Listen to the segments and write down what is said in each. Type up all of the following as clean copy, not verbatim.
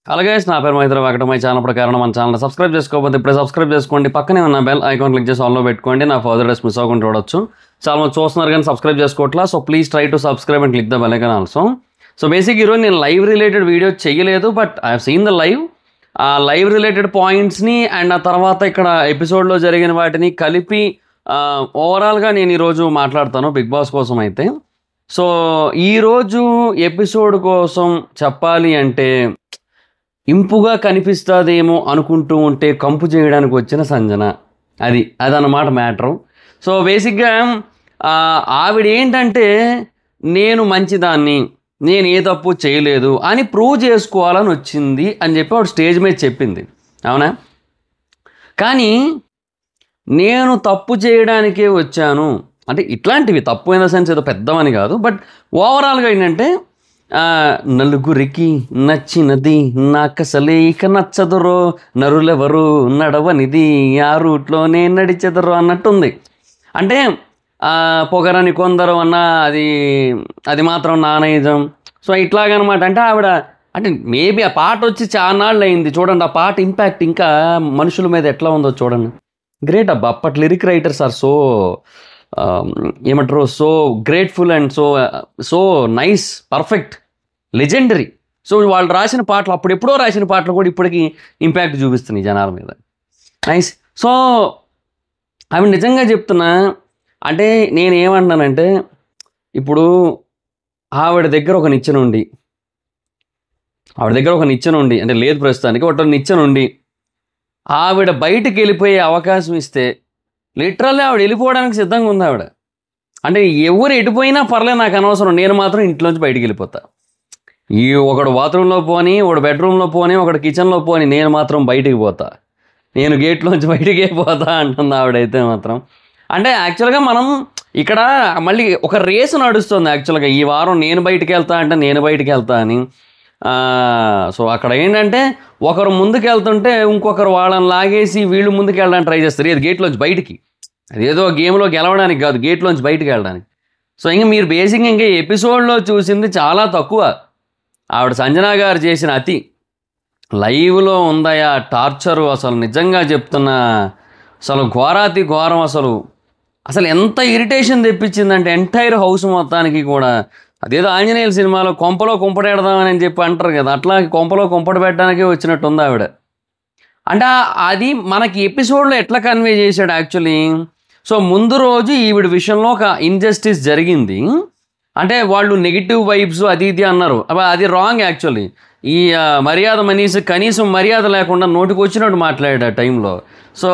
అలాగే నా పేరు మైత్ర వెంకట. మై ఛానల్ ప్రకారం మన ఛానల్ సబ్స్క్రైబ్ చేసుకోకపోతే ఇప్పుడే సబ్స్క్రైబ్ చేసుకోండి. పక్కనే ఉన్న బెల్ ఐకాన్ క్లిక్ చేసి ఆన్లో పెట్టుకోండి. నా ఫర్దర్ డేస్ మిస్ అవ్వకుండా చూడొచ్చు. చాలా మంది చూస్తున్నారు కానీ సబ్స్క్రైబ్ చేసుకోవట్లా. So please try to subscribe and click the bell icon also. So basic ఈరోజు నేను లైవ్ రిలేటెడ్ వీడియో చేయలేదు, but I have seen the live. ఆ లైవ్ రిలేటెడ్ పాయింట్స్ని అండ్ ఆ తర్వాత ఇక్కడ ఎపిసోడ్లో జరిగిన వాటిని కలిపి ఓవరాల్గా నేను ఈరోజు మాట్లాడతాను బిగ్ బాస్ కోసం అయితే. సో ఈరోజు ఎపిసోడ్ కోసం చెప్పాలి అంటే ఇంపుగా కనిపిస్తుందేమో అనుకుంటూ ఉంటే కంపు చేయడానికి వచ్చిన సంజన, అదన్నమాట మ్యాటరు. సో బేసిక్గా ఆవిడ ఏంటంటే నేను మంచిదాన్ని, నేను ఏ తప్పు చేయలేదు అని ప్రూవ్ చేసుకోవాలని వచ్చింది అని చెప్పి ఆవిడ స్టేజ్ మీద చెప్పింది, అవునా? కానీ నేను తప్పు చేయడానికే వచ్చాను అంటే ఇట్లాంటివి తప్పు ఇన్ ద సెన్స్ ఏదో పెద్దవని కాదు, బట్ ఓవరాల్గా ఏంటంటే నలుగురికి నచ్చినది నాకసలే ఇక నచ్చదురో, నరులెవరు నడవనిది ఆ రూట్లోనే నడిచెదరు అన్నట్టుంది. అంటే పొగరని కొందరు అన్న అది మాత్రం నానైజం. సో ఇట్లాగనమాట. అంటే ఆవిడ అంటే మేబీ ఆ పాట వచ్చి చాలా నాళ్ళు అయింది చూడండి. ఆ పాట ఇంపాక్ట్ ఇంకా మనుషుల మీద ఎట్లా ఉందో చూడండి. గ్రేట్ అబ్బా, అప్పటి లిరిక్ రైటర్స్ ఆర్ సో ఏమంటారు, so grateful and so nice, perfect, legendary. So వాళ్ళు రాసిన పాటలు, అప్పుడు ఎప్పుడో రాసిన పాటలు కూడా ఇప్పటికీ ఇంపాక్ట్ చూపిస్తున్నాయి జనాల మీద. నైస్. సో అవి నిజంగా చెప్తున్నా. అంటే నేనేమంటున్నానంటే ఇప్పుడు ఆవిడ దగ్గర ఒక నిచ్చెన ఉండి అంటే లేదు ప్రస్తుతానికి, ఒక నిచ్చెన ఉండి ఆవిడ బయటికి వెళ్ళిపోయే అవకాశం ఇస్తే లిటరల్లీ ఆవిడ వెళ్ళిపోవడానికి సిద్ధంగా ఉంది ఆవిడ. అంటే ఎవరు ఎటుపోయినా పర్లేదు, నాకు అనవసరం, నేను మాత్రం ఇంట్లోంచి బయటికి వెళ్ళిపోతా. ఒకడు బాత్రూంలో పోని, ఒకడు బెడ్రూమ్లో పోని, ఒకడు కిచెన్లో పోని, నేను మాత్రం బయటికి పోతా, నేను గేట్లోంచి బయటికే పోతా అంటుంది ఆవిడైతే మాత్రం. అంటే యాక్చువల్గా మనం ఇక్కడ మళ్ళీ ఒక రేసు నడుస్తుంది యాక్చువల్గా. ఈ వారం నేను బయటికి వెళ్తా అంటే నేను బయటికి వెళ్తా అని. సో అక్కడ ఏంటంటే ఒకరు ముందుకు వెళ్తుంటే ఇంకొకరు వాళ్ళని లాగేసి వీళ్ళు ముందుకు వెళ్ళడానికి ట్రై చేస్తారు. ఇది గేట్లోంచి బయటికి, అదేదో గేమ్లో గెలవడానికి కాదు, గేట్లోంచి బయటికి వెళ్ళడానికి. సో ఇంకా మీరు బేసిక్గా ఇంకా ఎపిసోడ్లో చూసింది చాలా తక్కువ. ఆవిడ సంజన గారు చేసిన అతి లైవ్లో ఉందయా టార్చరు, అసలు నిజంగా చెప్తున్నా, అసలు ఘోరాతి ఘోరం. అసలు ఎంత ఇరిటేషన్ తెప్పించిందంటే ఎంటైర్ హౌస్ మొత్తానికి కూడా. అదేదో ఆంజనేయుల సినిమాలో కొంపలో కుంపడెడదామని చెప్పి అంటారు కదా, అట్లా కొంపలో కుంపడ పెట్టడానికే వచ్చినట్టు ఉంది ఆవిడ. అంటే అది మనకి ఎపిసోడ్లో ఎట్లా కన్వే చేశాడు యాక్చువల్లీ. సో ముందు రోజు ఈవిడ విషయంలో ఒక ఇన్జస్టిస్ జరిగింది. అంటే వాళ్ళు నెగిటివ్ వైబ్స్ అది ఇది అన్నారు, అది రాంగ్ యాక్చువల్లీ. ఈ మర్యాద మనీస్ కనీసం మర్యాద లేకుండా నోటికి వచ్చినట్టు మాట్లాడాడు ఆ టైంలో. సో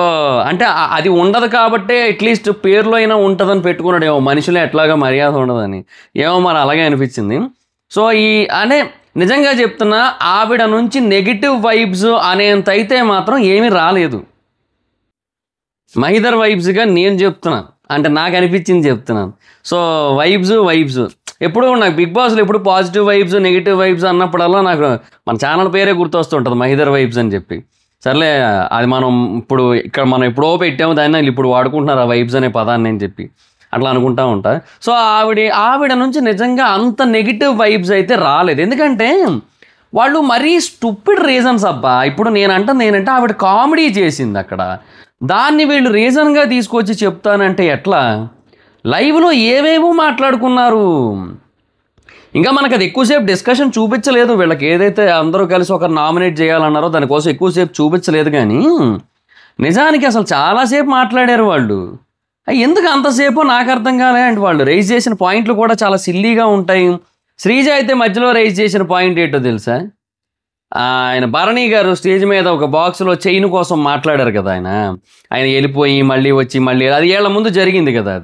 అంటే అది ఉండదు కాబట్టే అట్లీస్ట్ పేరులో అయినా ఉంటుందని పెట్టుకున్నాడు. ఏమో మనుషులే ఎట్లాగా మర్యాద ఉండదని, ఏమో మరి అలాగే అనిపించింది. సో అంటే నిజంగా చెప్తున్నా, ఆవిడ నుంచి నెగిటివ్ వైబ్స్ అనేంత అయితే మాత్రం ఏమీ రాలేదు. మహిదర్ వైబ్స్గా నేను చెప్తున్నాను, అంటే నాకు అనిపించింది చెప్తున్నాను. సో వైబ్స్ ఎప్పుడు నాకు బిగ్ బాస్లో ఎప్పుడు పాజిటివ్ వైబ్స్ నెగిటివ్ వైబ్స్ అన్నప్పుడల్లా నాకు మన ఛానల్ పేరే గుర్తొస్తుంటుంది, మహిదర్ వైబ్స్ అని చెప్పి. సర్లే, అది మనం మనం ఎప్పుడో పెట్టాము దాన్ని, ఇప్పుడు వాడుకుంటున్నారు ఆ వైబ్స్ అనే పదాన్ని అని చెప్పి అట్లా అనుకుంటా ఉంటా. సో ఆవిడ నుంచి నిజంగా అంత నెగిటివ్ వైబ్స్ అయితే రాలేదు. ఎందుకంటే వాళ్ళు మరీ స్టూపిడ్ రీజన్స్ అబ్బా. ఇప్పుడు నేను అంటుంది ఏంటంటే ఆవిడ కామెడీ చేసింది అక్కడ, దాన్ని వీళ్ళు రీజన్గా తీసుకొచ్చి చెప్తానంటే ఎట్లా? లైవ్లో ఏవేవో మాట్లాడుకున్నారు. ఇంకా మనకు అది ఎక్కువసేపు డిస్కషన్ చూపించలేదు. వీళ్ళకి ఏదైతే అందరూ కలిసి ఒకరు నామినేట్ చేయాలన్నారో దానికోసం ఎక్కువసేపు చూపించలేదు. కానీ నిజానికి అసలు చాలాసేపు మాట్లాడారు వాళ్ళు. ఎందుకు అంతసేపు నాకు అర్థం కాలే. అండ్ వాళ్ళు రైజ్ చేసిన పాయింట్లు కూడా చాలా సిల్లీగా ఉంటాయి. శ్రీజ అయితే మధ్యలో రైజ్ చేసిన పాయింట్ ఏంటో తెలుసా? ఆయన భరణి గారు స్టేజ్ మీద ఒక బాక్స్లో చైన్ కోసం మాట్లాడారు కదా, ఆయన వెళ్ళిపోయి మళ్ళీ వచ్చి మళ్ళీ, అది ఏళ్ల ముందు జరిగింది కదా,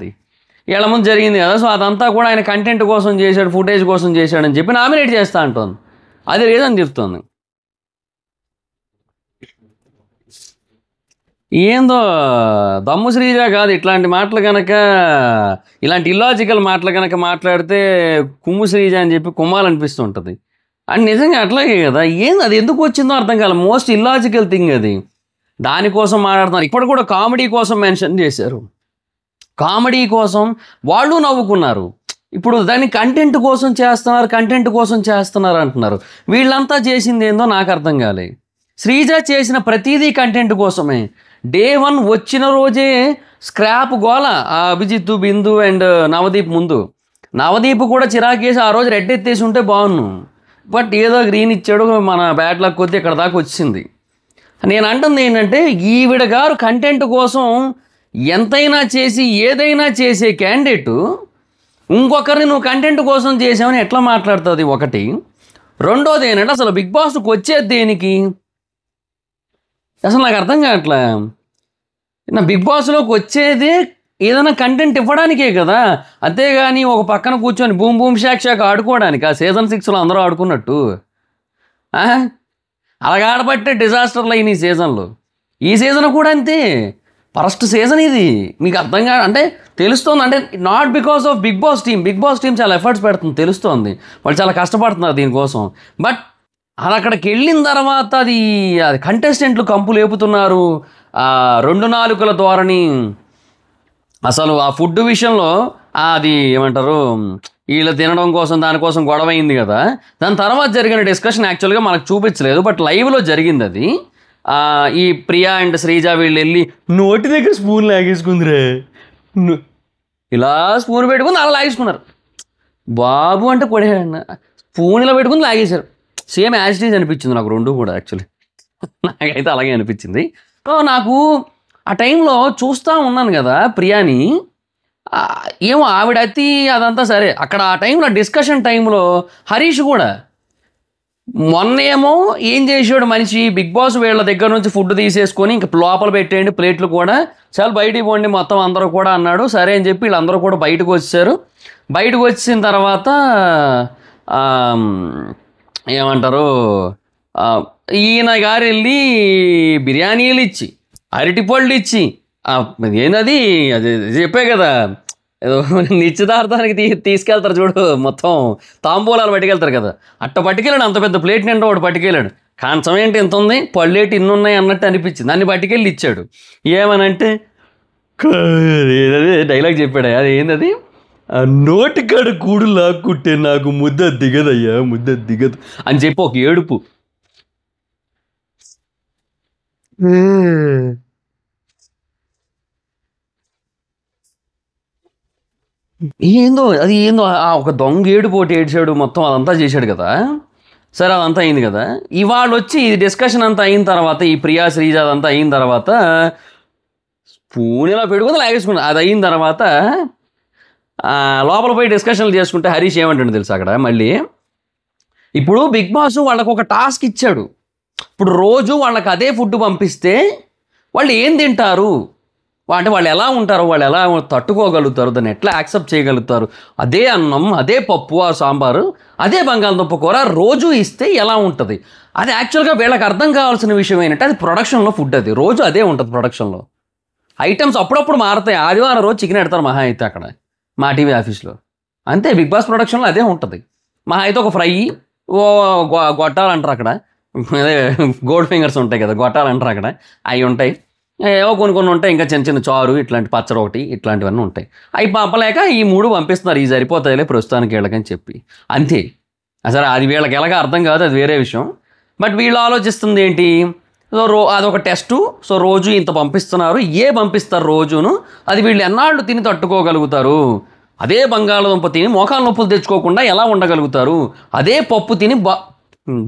సో అదంతా కూడా ఆయన కంటెంట్ కోసం చేశాడు, ఫుటేజ్ కోసం చేశాడని చెప్పి నామినేట్ చేస్తా అంటుంది. అది రీజన్ చెప్తుంది. ఏందో దమ్ము శ్రీజ కాదు, ఇట్లాంటి మాటలు కనుక, ఇలాంటి ఇల్లాజికల్ మాటలు కనుక మాట్లాడితే కుమ్ము శ్రీజ అని చెప్పి కుమ్మాలనిపిస్తుంటుంది. అండ్ నిజంగా అట్లాగే కదా, అది ఎందుకు వచ్చిందో అర్థం కాదు. మోస్ట్ ఇల్లాజికల్ థింగ్ అది. దానికోసం మాట్లాడుతున్నారు. ఇప్పుడు కూడా కామెడీ కోసం మెన్షన్ చేశారు, కామెడీ కోసం వాళ్ళు నవ్వుకున్నారు. ఇప్పుడు దాన్ని కంటెంట్ కోసం చేస్తున్నారు అంటున్నారు. వీళ్ళంతా చేసింది ఏందో నాకు అర్థం కాలే. శ్రీజ చేసిన ప్రతిదీ కంటెంట్ కోసమే. డే 1 వచ్చిన రోజే స్క్రాప్ గోల ఆ అభిజిత్, బిందు అండ్ నవదీప్ ముందు. నవదీప్ కూడా చిరాకేసి ఆ రోజు రెడ్ ఎత్తేసి ఉంటే బాగున్నాను. బట్ ఏదో గ్రీన్ ఇచ్చాడు, మన బ్యాడ్ లక్ కొద్ది ఇక్కడ దాకా వచ్చింది. నేను అంటుంది ఏంటంటే, ఈవిడ గారు కంటెంట్ కోసం ఎంతైనా చేసి ఏదైనా చేసే క్యాండిడేటు ఇంకొకరిని నువ్వు కంటెంట్ కోసం చేసావని ఎట్లా మాట్లాడుతుంది? ఒకటి. రెండోది ఏంటంటే, అసలు బిగ్ బాస్కి వచ్చేది దేనికి? అసలు నాకు అర్థం కావట్లే. నా బిగ్ బాస్లోకి వచ్చేదే ఏదైనా కంటెంట్ ఇవ్వడానికే కదా, అంతేగాని ఒక పక్కన కూర్చొని బూమ్ బూమ్ షాక్ ఆడుకోవడానికి. ఆ సీజన్ 6లో అందరూ ఆడుకున్నట్టు అలాగ ఆడబట్టే డిజాస్టర్లు అయిన ఈ సీజన్లో. ఈ సీజన్ కూడా అంతే, ఫస్ట్ సీజన్ ఇది. మీకు అర్థం కాదు అంటే తెలుస్తోంది, అంటే not because of Bigg Boss team చాలా ఎఫర్ట్స్ పెడుతుంది, తెలుస్తోంది, వాళ్ళు చాలా కష్టపడుతున్నారు దీనికోసం. బట్ అది అక్కడికి వెళ్ళిన తర్వాత అది కంటెస్టెంట్లు కంపు లేపుతున్నారు, 2 నాలుకల ధోరణి. అసలు ఆ ఫుడ్ విషయంలో అది ఏమంటారు, వీళ్ళు తినడం కోసం దానికోసం గొడవ అయింది కదా, దాని తర్వాత జరిగిన డిస్కషన్ యాక్చువల్గా మనకు చూపించలేదు, బట్ లైవ్లో జరిగింది అది. ఈ ప్రియా అండ్ శ్రీజ వీళ్ళు వెళ్ళి నోటి దగ్గర స్పూన్ లాగేసుకుందిరే, ఇలా స్పూన్ పెట్టుకుని అలా లాగేసుకున్నారు. బాబు అంటే కొడేయండి, స్పూన్ ఇలా పెట్టుకుని లాగేశారు. సేమ్ యాజ్ ఇట్ ఈజ్ అనిపించింది నాకు రెండు కూడా. యాక్చువల్లీ నాకైతే అలాగే అనిపించింది. సో నాకు ఆ టైంలో చూస్తూ ఉన్నాను కదా ప్రియాని, ఏమో ఆవిడ అతి అదంతా సరే. అక్కడ ఆ టైంలో డిస్కషన్ టైంలో హరీష్ కూడా మొన్నేమో ఏం చేసాడు మనిషి, బిగ్ బాస్ వీళ్ళ దగ్గర నుంచి ఫుడ్ తీసేసుకొని ఇంక లోపల పెట్టేయండి ప్లేట్లు కూడా, చాలా బయటికి పోండి మొత్తం అందరూ కూడా అన్నాడు. సరే అని చెప్పి వీళ్ళందరూ కూడా బయటకు వచ్చారు. బయటకు వచ్చిన తర్వాత ఏమంటారు, ఈయన గారు వెళ్ళి బిర్యానీలు ఇచ్చి అరటిపళ్ళు ఇచ్చి ఏందది అది చెప్పే కదా, ఏదో నిశ్చితార్థానికి తీసుకెళ్తారు చూడు, మొత్తం తాంబూలాలు పట్టుకెళ్తారు కదా, అట్ట పట్టుకెళ్ళాడు. అంత పెద్ద ప్లేట్ నిండా వాడు పట్టుకెళ్ళాడు. కంచం ఏంటి ఎంత ఉంది, పళ్ళేటి ఇన్ని ఉన్నాయి అన్నట్టు అనిపించింది. దాన్ని పట్టుకెళ్ళి ఇచ్చాడు. ఏమనంటే డైలాగ్ చెప్పాడు, అది ఏందది, నోటికాడ కూడు లాక్కుంటే నాకు ముద్ద దిగదయ్యా, ముద్ద దిగదు అని చెప్పి ఒక ఏడుపు. ఏందో అది ఏందో ఒక దొంగ ఏడుపోటు ఏడ్చాడు, మొత్తం అదంతా చేశాడు కదా. సరే అదంతా అయింది కదా. ఇవాళ వచ్చి ఇది డిస్కషన్ అంతా అయిన తర్వాత, ఈ ప్రియా శ్రీజ అదంతా అయిన తర్వాత స్పూన్ ఇలా పెట్టుకుని లాగేసుకున్నా. అది అయిన తర్వాత లోపల పోయి డిస్కషన్లు చేసుకుంటే హరీష్ ఏమంటాడు తెలుసు అక్కడ మళ్ళీ, ఇప్పుడు బిగ్ బాస్ వాళ్ళకు ఒక టాస్క్ ఇచ్చాడు. ఇప్పుడు రోజు వాళ్ళకి అదే ఫుడ్ పంపిస్తే వాళ్ళు ఏం తింటారు, అంటే వాళ్ళు ఎలా ఉంటారు, వాళ్ళు ఎలా తట్టుకోగలుగుతారు, దాన్ని ఎట్లా యాక్సెప్ట్ చేయగలుగుతారు. అదే అన్నం, అదే పప్పు, ఆ సాంబారు, అదే బంగాళదుంప కూర రోజు ఇస్తే ఎలా ఉంటుంది. అది యాక్చువల్గా వీళ్ళకి అర్థం కావాల్సిన విషయం ఏంటంటే, అది ప్రొడక్షన్లో ఫుడ్, అది రోజు అదే ఉంటుంది ప్రొడక్షన్లో. ఐటమ్స్ అప్పుడప్పుడు మారుతాయి. ఆదివారం రోజు చికెన్ పెడతారు మహా అయితే అక్కడ మా టీవీ ఆఫీస్లో, అంతే. బిగ్ బాస్ ప్రొడక్షన్లో అదే ఉంటుంది. మహా అయితే ఒక ఫ్రై, గొట్టాలు అంటారు అక్కడ, అదే గోల్డ్ ఫింగర్స్ ఉంటాయి కదా, గొట్టాలు అంటారు అక్కడ, అవి ఉంటాయి. ఏవో కొన్ని ఉంటాయి, ఇంకా చిన్న చిన్న చారు, ఇట్లాంటి పచ్చడి ఒకటి, ఇట్లాంటివన్నీ ఉంటాయి. అవి పంపలేక ఈ 3 పంపిస్తున్నారు, ఇవి సరిపోతాయిలే ప్రస్తుతానికి వీళ్ళకని చెప్పి, అంతే. సరే అది వీళ్ళకి ఎలాగ అర్థం కాదు, అది వేరే విషయం. బట్ వీళ్ళు ఆలోచిస్తుంది ఏంటి, అదొక టెస్టు. సో రోజు ఇంత పంపిస్తున్నారు, పంపిస్తారు రోజును, అది వీళ్ళు ఎన్నాళ్ళు తిని తట్టుకోగలుగుతారు. అదే బంగాళదుంప తిని మోకాలు నొప్పులు తెచ్చుకోకుండా ఎలా ఉండగలుగుతారు, అదే పప్పు తిని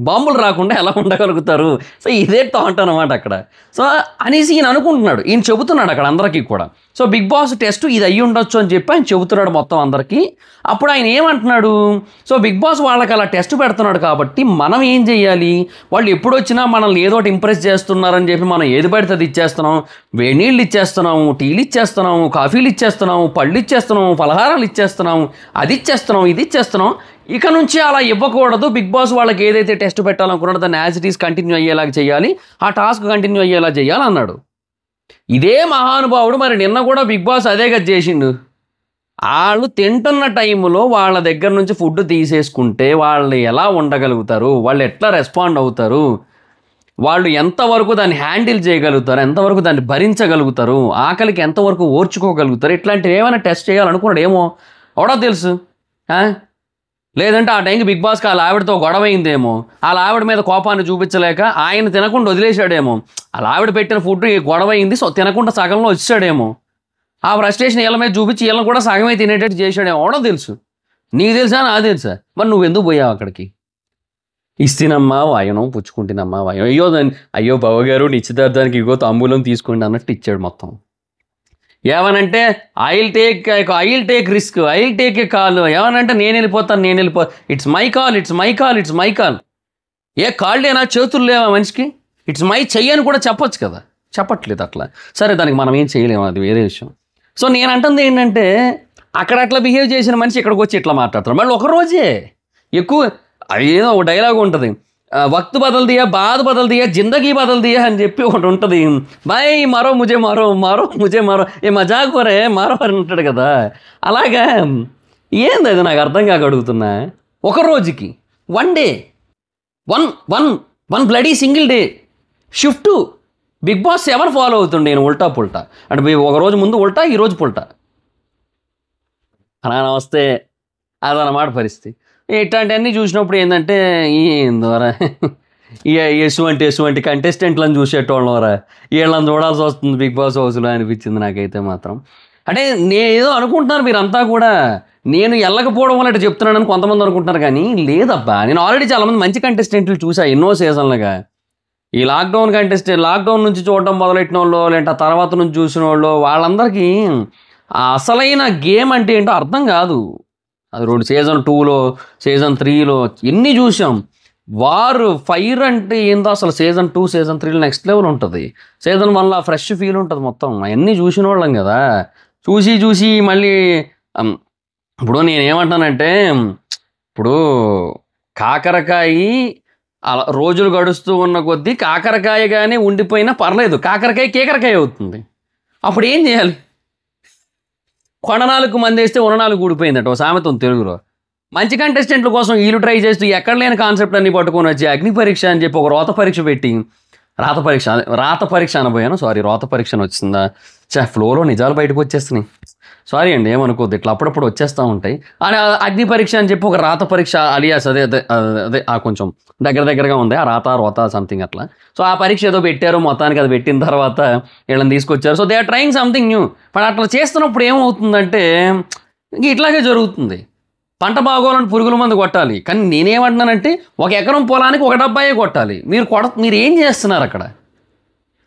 బాంబులు రాకుండా ఎలా ఉండగలుగుతారు. సో ఇదే థాట్ అనమాట అక్కడ. సో అనేసి ఈయన అనుకుంటున్నాడు, ఈయన చెబుతున్నాడు అక్కడ అందరికీ కూడా. సో బిగ్ బాస్ టెస్ట్ ఇది అయ్యి ఉండొచ్చు అని చెప్పి ఆయన చెబుతున్నాడు మొత్తం అందరికీ. అప్పుడు ఆయన ఏమంటున్నాడు, సో బిగ్ బాస్ వాళ్ళకి అలా టెస్ట్ పెడుతున్నాడు కాబట్టి మనం ఏం చేయాలి, వాళ్ళు ఎప్పుడు వచ్చినా మనల్ని ఏదో ఒకటి ఇంప్రెస్ చేస్తున్నారని చెప్పి మనం ఏది పడితే అది ఇచ్చేస్తున్నాం. వేడి నీళ్ళు ఇచ్చేస్తున్నాము, టీలు ఇచ్చేస్తున్నాము, కాఫీలు ఇచ్చేస్తున్నాము, పళ్ళు ఇచ్చేస్తున్నాము, పలహారాలు ఇచ్చేస్తున్నాము, అది ఇచ్చేస్తున్నాం, ఇది ఇచ్చేస్తున్నాం. ఇక నుంచి అలా ఇవ్వకూడదు. బిగ్ బాస్ వాళ్ళకి ఏదైతే టెస్ట్ పెట్టాలనుకున్నాడో దాన్ని యాజ్ ఇట్ ఈస్ కంటిన్యూ అయ్యేలాగా చేయాలి, ఆ టాస్క్ కంటిన్యూ అయ్యేలా చేయాలి అన్నాడు. ఇదే మహానుభావుడు మరి నిన్న కూడా బిగ్ బాస్ అదే కదా చేసిండు. వాళ్ళు తింటున్న టైంలో వాళ్ళ దగ్గర నుంచి ఫుడ్ తీసేసుకుంటే వాళ్ళు ఎలా ఉండగలుగుతారు, వాళ్ళు ఎట్లా రెస్పాండ్ అవుతారు, వాళ్ళు ఎంతవరకు దాన్ని హ్యాండిల్ చేయగలుగుతారు, ఎంతవరకు దాన్ని భరించగలుగుతారు, ఆకలికి ఎంతవరకు ఓర్చుకోగలుగుతారు, ఇట్లాంటివి ఏమైనా టెస్ట్ చేయాలనుకున్నాడు. ఏమో ఎవడో తెలుసు. లేదంటే ఆ టైంకి బిగ్ బాస్కి వాళ్ళ ఆవిడతో గొడవ అయిందేమో, వాళ్ళ ఆవిడ మీద కోపాన్ని చూపించలేక ఆయన తినకుండా వదిలేశాడేమో, వాళ్ళ ఆవిడ పెట్టిన ఫుడ్ గొడవ అయింది, సో తినకుండా సగంలో వచ్చాడేమో, ఆ ఫ్రస్ట్రేషన్ వీళ్ళ మీద చూపించి వీళ్ళని కూడా సగమే తినేటట్టు చేశాడేమో, అవడం తెలుసు. నీకు తెలుసా, నాకు తెలుసా? మరి నువ్వు ఎందుకు పోయావు అక్కడికి? ఇస్తేనమ్మా వాయనం, పుచ్చుకుంటేనమ్మా వాయనం, అయ్యో బావగారు నిశ్చితార్థానికి ఇగో తాంబూలం తీసుకోండి అన్నట్టు ఇచ్చాడు మొత్తం. ఏమనంటే I will take risk, I will take a call. ఏమనంటే నేను వెళ్ళిపోతాను, ఇట్స్ మై కాల్. ఏ కాళ్ళేనా, చేతులు లేవా మనిషికి? ఇట్స్ మై చెయ్యని కూడా చెప్పొచ్చు కదా, చెప్పట్లేదు అట్లా. సరే దానికి మనం ఏం చేయలేము, అది వేరే విషయం. సో నేను అంటుంది ఏంటంటే, అక్కడ అట్లా బిహేవ్ చేసిన మనిషి ఇక్కడికి వచ్చి ఇట్లా మాట్లాడతారు. మళ్ళీ ఒకరోజే ఎక్కువ ఏదో ఒక డైలాగ్ ఉంటుంది, వక్త్ బదల్ దియా, బాధ బదల్ దియా, జిందగీ బదల్ దియా అని చెప్పి ఒకటి ఉంటుంది. బాయ్ మారో ముజే మారో ఏ మజాక్ వరే మారో అని ఉంటాడు కదా. అలాగా ఏంది అది నాకు అర్థం కాక అడుగుతున్నా. ఒక రోజుకి one day, one bloody single day shift Bigg Boss ఎవరు ఫాలో అవుతుండే? నేను ఉల్టా పుల్టా అంటే ఒక రోజు ముందు ఉల్టా, ఈరోజు పుల్టా అలా వస్తే అదన్నమాట పరిస్థితి. ఇట్లాంటివన్నీ చూసినప్పుడు ఏంటంటే ఏందోరా ఎటువంటి కంటెస్టెంట్లను చూసేటోళ్ళరా, వీళ్ళని చూడాల్సి వస్తుంది బిగ్ బాస్ హౌస్లో అనిపించింది నాకైతే మాత్రం. అంటే నేను ఏదో అనుకుంటున్నారు మీరంతా కూడా, నేను వెళ్ళకపోవడం వల్ల చెప్తున్నానని కొంతమంది అనుకుంటున్నారు, కానీ లేదబ్బా, నేను ఆల్రెడీ చాలామంది మంచి కంటెస్టెంట్లు చూసా ఎన్నో సీజన్లుగా. ఈ లాక్డౌన్ నుంచి చూడడం మొదలెట్టిన వాళ్ళు, లేదంటే ఆ తర్వాత నుంచి చూసిన వాళ్ళు, వాళ్ళందరికీ అసలైన గేమ్ అంటే ఏంటో అర్థం కాదు. అది సీజన్ 2లో సీజన్ 3లో ఎన్ని చూసాం. వారు ఫైర్ అంటే ఏందో అసలు సీజన్ 2 సీజన్ 3లో నెక్స్ట్ లెవెల్ ఉంటుంది. సీజన్ 1లో ఫ్రెష్ ఫీల్ ఉంటుంది మొత్తం. అవన్నీ చూసిన వాళ్ళం కదా, చూసి మళ్ళీ ఇప్పుడు నేనేమంటానంటే, ఇప్పుడు కాకరకాయ అలా రోజులు గడుస్తూ ఉన్న కొద్దీ కాకరకాయగానే ఉండిపోయినా పర్లేదు, కాకరకాయ కేకరకాయ అవుతుంది. అప్పుడు ఏం చేయాలి? కొననాలకు మంది వేస్తే ఉన్ననాలకు ఊడిపోయిందట ఒక సామెత ఉంది తెలుగులో. మంచి కంటెస్టెంట్ల కోసం వీళ్ళు ట్రై చేస్తూ ఎక్కడ లేని కాన్సెప్ట్ అన్ని పట్టుకొని వచ్చి అగ్ని పరీక్ష అని చెప్పి ఒక రోత పరీక్ష పెట్టి, రాత పరీక్ష అనబోయాను, సారీ రోత పరీక్ష అని వచ్చిందా, ఫ్లోలో నిజాలు బయటకు వచ్చేస్తున్నాయి, సారీ అండి ఏమనుకోద్దు, ఇట్లా అప్పుడప్పుడు వచ్చేస్తూ ఉంటాయి. అని అగ్ని పరీక్ష అని చెప్పి ఒక రాత పరీక్ష అలియాస్ అదే కొంచెం దగ్గరగా ఉంది, ఆ రోత సంథింగ్ అట్లా. సో ఆ పరీక్ష ఏదో పెట్టారు, మొత్తానికి అది పెట్టిన తర్వాత వీళ్ళని తీసుకొచ్చారు. So they are trying something new. But అట్లా చేస్తున్నప్పుడు ఏమవుతుందంటే ఇట్లాగే జరుగుతుంది. పంట బాగోవాలని పురుగుల మందు కొట్టాలి, కానీ నేనేమంటున్నానంటే 1 ఎకరం పొలానికి 1 డబ్బాయే కొట్టాలి. మీరు ఏం చేస్తున్నారు అక్కడ?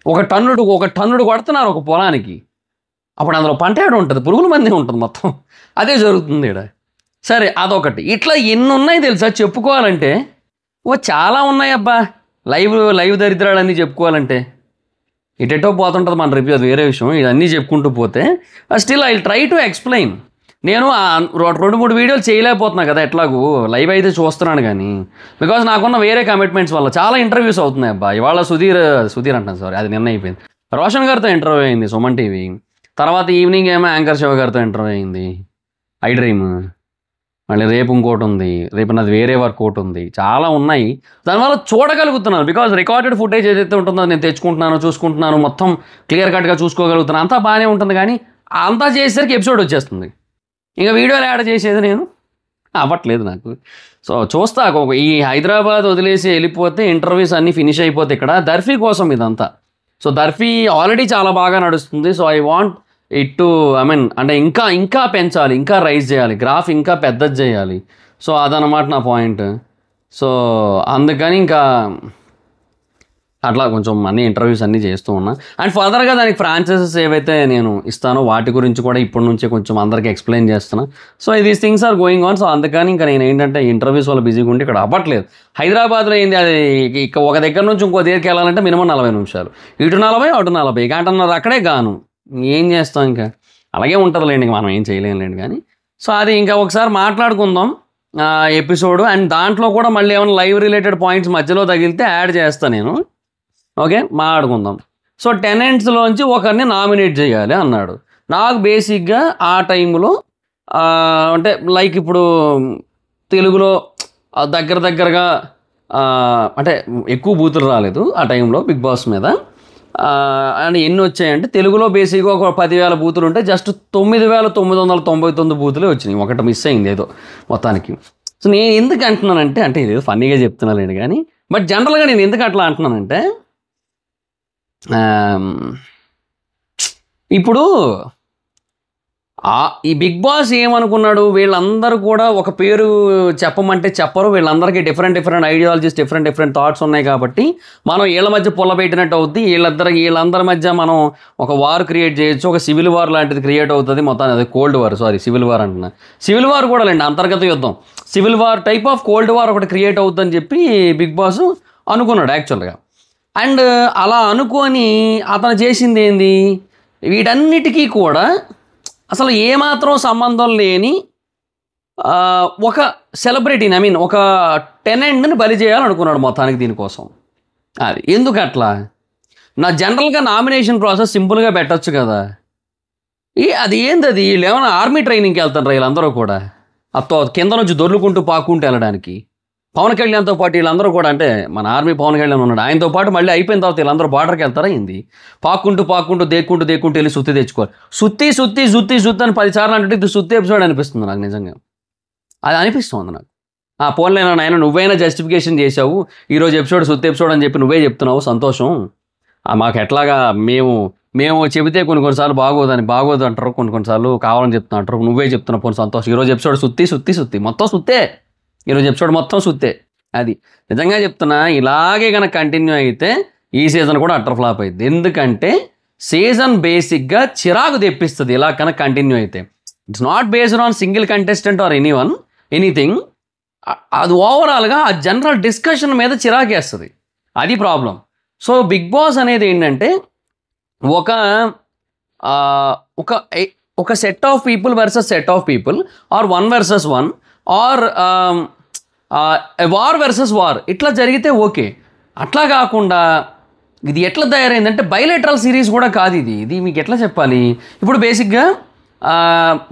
ఒక టన్నుడు కొడుతున్నారు ఒక పొలానికి, అప్పుడు అందులో పంట ఏడు ఉంటుంది, పురుగుల మంది ఉంటుంది మొత్తం. అదే జరుగుతుంది ఇక్కడ. సరే అదొకటి. ఇట్లా ఎన్ని ఉన్నాయి తెలుసా చెప్పుకోవాలంటే, చాలా ఉన్నాయి అబ్బా. లైవ్ దరిద్రాలన్నీ చెప్పుకోవాలంటే ఇటెటో పోతుంటుంది మన రివ్యూ, అది వేరే విషయం. ఇవన్నీ చెప్పుకుంటూ పోతే still I try to explain. నేను 2-3 వీడియోలు చేయలేకపోతున్నా కదా, ఎట్లాగూ లైవ్ అయితే చూస్తున్నాను కానీ, బికాజ్ నాకున్న వేరే కమిట్మెంట్స్ వల్ల చాలా ఇంటర్వ్యూస్ అవుతున్నాయి అబ్బా. ఇవాళ సుధీర్ అంటాను, సారీ అది నిన్న అయిపోయింది. రోషన్ గారితో ఇంటర్వ్యూ అయింది సుమన్ టీవీ, తర్వాత ఈవినింగ్ ఏమో యాంకర్ శివ గారితో ఇంటర్వ్యూ అయింది ఐ డ్రీమ్, మళ్ళీ రేపు ఇంకోటి ఉంది, రేపు నాది వేరే వర్క్ ఒకటి ఉంది, చాలా ఉన్నాయి. దానివల్ల చూడగలుగుతున్నాను, బికాజ్ రికార్డెడ్ ఫుటేజ్ ఏదైతే ఉంటుందో నేను తెచ్చుకుంటున్నాను, చూసుకుంటున్నాను, మొత్తం క్లియర్ కట్గా చూసుకోగలుగుతున్నాను, అంతా బాగానే ఉంటుంది. కానీ అంతా చేసేసరికి ఎపిసోడ్ వచ్చేస్తుంది, ఇంకా వీడియోలు యాడ్ చేసేది నేను అవ్వట్లేదు నాకు. సో చూస్తా, ఈ హైదరాబాద్ వదిలేసి వెళ్ళిపోతే ఇంటర్వ్యూస్ అన్నీ ఫినిష్ అయిపోతే ఇక్కడ దర్ఫీ కోసం ఇదంతా. సో దర్ఫీ ఆల్రెడీ చాలా బాగా నడుస్తుంది. So I want it to అంటే ఇంకా పెంచాలి, ఇంకా రైజ్ చేయాలి, గ్రాఫ్ ఇంకా పెద్దది చేయాలి. సో అదనమాట నా పాయింట్. సో అందుకని ఇంకా అట్లా కొంచెం అన్ని ఇంటర్వ్యూస్ అన్నీ చేస్తూ ఉన్నా. అండ్ ఫర్దర్గా దానికి ఫ్రాంచైజెస్ ఏవైతే నేను ఇస్తానో వాటి గురించి కూడా ఇప్పటి నుంచే కొంచెం అందరికీ ఎక్స్ప్లెయిన్ చేస్తున్నా. So these things are going on. So అందుకని ఇంకా నేను ఏంటంటే ఇంటర్వ్యూస్ వల్ల బిజీగా ఉండి ఇక్కడ అవ్వట్లేదు. హైదరాబాద్లో ఏంది, అది ఇక ఒక దగ్గర నుంచి ఇంకో దగ్గరికి వెళ్ళాలంటే మినిమం 40 నిమిషాలు, ఇటు 40 అటు 40 గంటన్నర అక్కడే గాను. ఏం చేస్తాం, ఇంకా అలాగే ఉంటుందిలేండి, ఇంక మనం ఏం చేయలేండి. కానీ సో అది ఇంకా ఒకసారి మాట్లాడుకుందాం ఎపిసోడ్. అండ్ దాంట్లో కూడా మళ్ళీ ఏమైనా లైవ్ రిలేటెడ్ పాయింట్స్ మధ్యలో తగిలితే యాడ్ చేస్తాను నేను. ఓకే, మాట్లాడుకుందాం. సో టెనెంట్స్లోంచి ఒకరిని నామినేట్ చేయాలి అన్నాడు. నాకు బేసిక్గా ఆ టైంలో అంటే లైక్ ఇప్పుడు తెలుగులో దగ్గరగా అంటే ఎక్కువ బూతులు రాలేదు ఆ టైంలో బిగ్ బాస్ మీద. అండ్ ఎన్ని వచ్చాయంటే తెలుగులో బేసిక్గా ఒక 10,000 బూతులు ఉంటే జస్ట్ 9,999 బూతులే వచ్చినాయి. ఒకటి మిస్ అయింది ఏదో మొత్తానికి. సో నేను ఎందుకు అంటున్నానంటే, అంటే ఇది ఫన్నీగా చెప్తున్నాను కానీ, బట్ జనరల్గా నేను ఎందుకు అట్లా అంటున్నానంటే, ఇప్పుడు ఈ బిగ్ బాస్ ఏమనుకున్నాడు, వీళ్ళందరూ కూడా ఒక పేరు చెప్పమంటే చెప్పరు, వీళ్ళందరికీ డిఫరెంట్ ఐడియాలజీస్, డిఫరెంట్ థాట్స్ ఉన్నాయి కాబట్టి మనం వీళ్ళ మధ్య పుల్ల పెట్టినట్టు అవుద్ది, వీళ్ళందరి మధ్య మనం ఒక వార్ క్రియేట్ చేయొచ్చు, ఒక సివిల్ వార్ లాంటిది క్రియేట్ అవుతుంది మొత్తాన్ని. అది కోల్డ్ వార్, సివిల్ వార్ అంటున్నా, సివిల్ వార్ కూడా లేండి, అంతర్గత యుద్ధం, civil war type of cold war ఒకటి క్రియేట్ అవుతుందని చెప్పి బిగ్ బాస్ అనుకున్నాడు యాక్చువల్గా. అండ్ అలా అనుకొని అతను చేసింది ఏంది, వీటన్నిటికీ కూడా అసలు ఏమాత్రం సంబంధం లేని ఒక సెలబ్రిటీని, ఐ మీన్ ఒక టెనెంట్ని బలి చేయాలనుకున్నాడు మొత్తానికి దీనికోసం. అది ఎందుకు అట్లా? జనరల్గా నామినేషన్ ప్రాసెస్ సింపుల్గా పెట్టచ్చు కదా. అది ఏంది, అది వీళ్ళు ఏమైనా ఆర్మీ ట్రైనింగ్కి వెళ్తారు వీళ్ళందరూ కూడా, కింద నుంచి దొర్లుకుంటూ పాక్కుంటూ వెళ్ళడానికి. పవన్ కళ్యాణ్తో పాటు వీళ్ళందరూ కూడా, అంటే మన ఆర్మీ పవన్ కళ్యాణ్ ఉన్నాడు, ఆయనతో పాటు మళ్ళీ అయిపోయిన తర్వాత వీళ్ళందరూ బార్డర్కి వెళ్తారా ఏంది? పాక్కుంటూ దేక్కుంటూ వెళ్ళి సుత్తి తెచ్చుకోవాలి. సుత్తి అని 10 సార్లు అంటే ఇది సుత్తి ఎపిసోడ్ అనిపిస్తుంది నాకు, నిజంగా అది అనిపిస్తుంది నాకు. పోన్లేనా నాయన, నువ్వైనా జస్టిఫికేషన్ చేసావు, ఈరోజు ఎపిసోడ్ సుత్తి ఎపిసోడ్ అని చెప్పి నువ్వే చెప్తున్నావు, సంతోషం. మాకు ఎట్లాగా మేము చెబితే కొన్నిసార్లు బాగోదు అంటారు, కొన్నిసార్లు కావాలని చెప్తున్నా అంటారు, నువ్వే చెప్తున్నావు, పోనీ సంతోషం. ఈరోజు ఎపిసోడ్ సుత్తి మొత్తం సుత్తే, ఈరోజు ఎపిసోడ్ మొత్తం సుత్తే. అది నిజంగా చెప్తున్నా, ఇలాగే కనుక కంటిన్యూ అయితే ఈ సీజన్ కూడా అట్టర్ ఫ్లాప్ అయింది. ఎందుకంటే సీజన్ బేసిక్గా చిరాకు తెప్పిస్తుంది ఇలా కనుక కంటిన్యూ అయితే. It's not based on single contestant or anything. అది ఓవరాల్గా ఆ జనరల్ డిస్కషన్ మీద చిరాకేస్తుంది, అది ప్రాబ్లం. సో బిగ్ బాస్ అనేది ఏంటంటే ఒక set of people versus set of people, or 1 versus 1, or war versus war, ఇట్లా జరిగితే ఓకే. అట్లా కాకుండా ఇది ఎట్లా తయారైందంటే బైలేటరల్ సిరీస్ కూడా కాదు ఇది మీకు ఎట్లా చెప్పాలి. ఇప్పుడు బేసిక్గా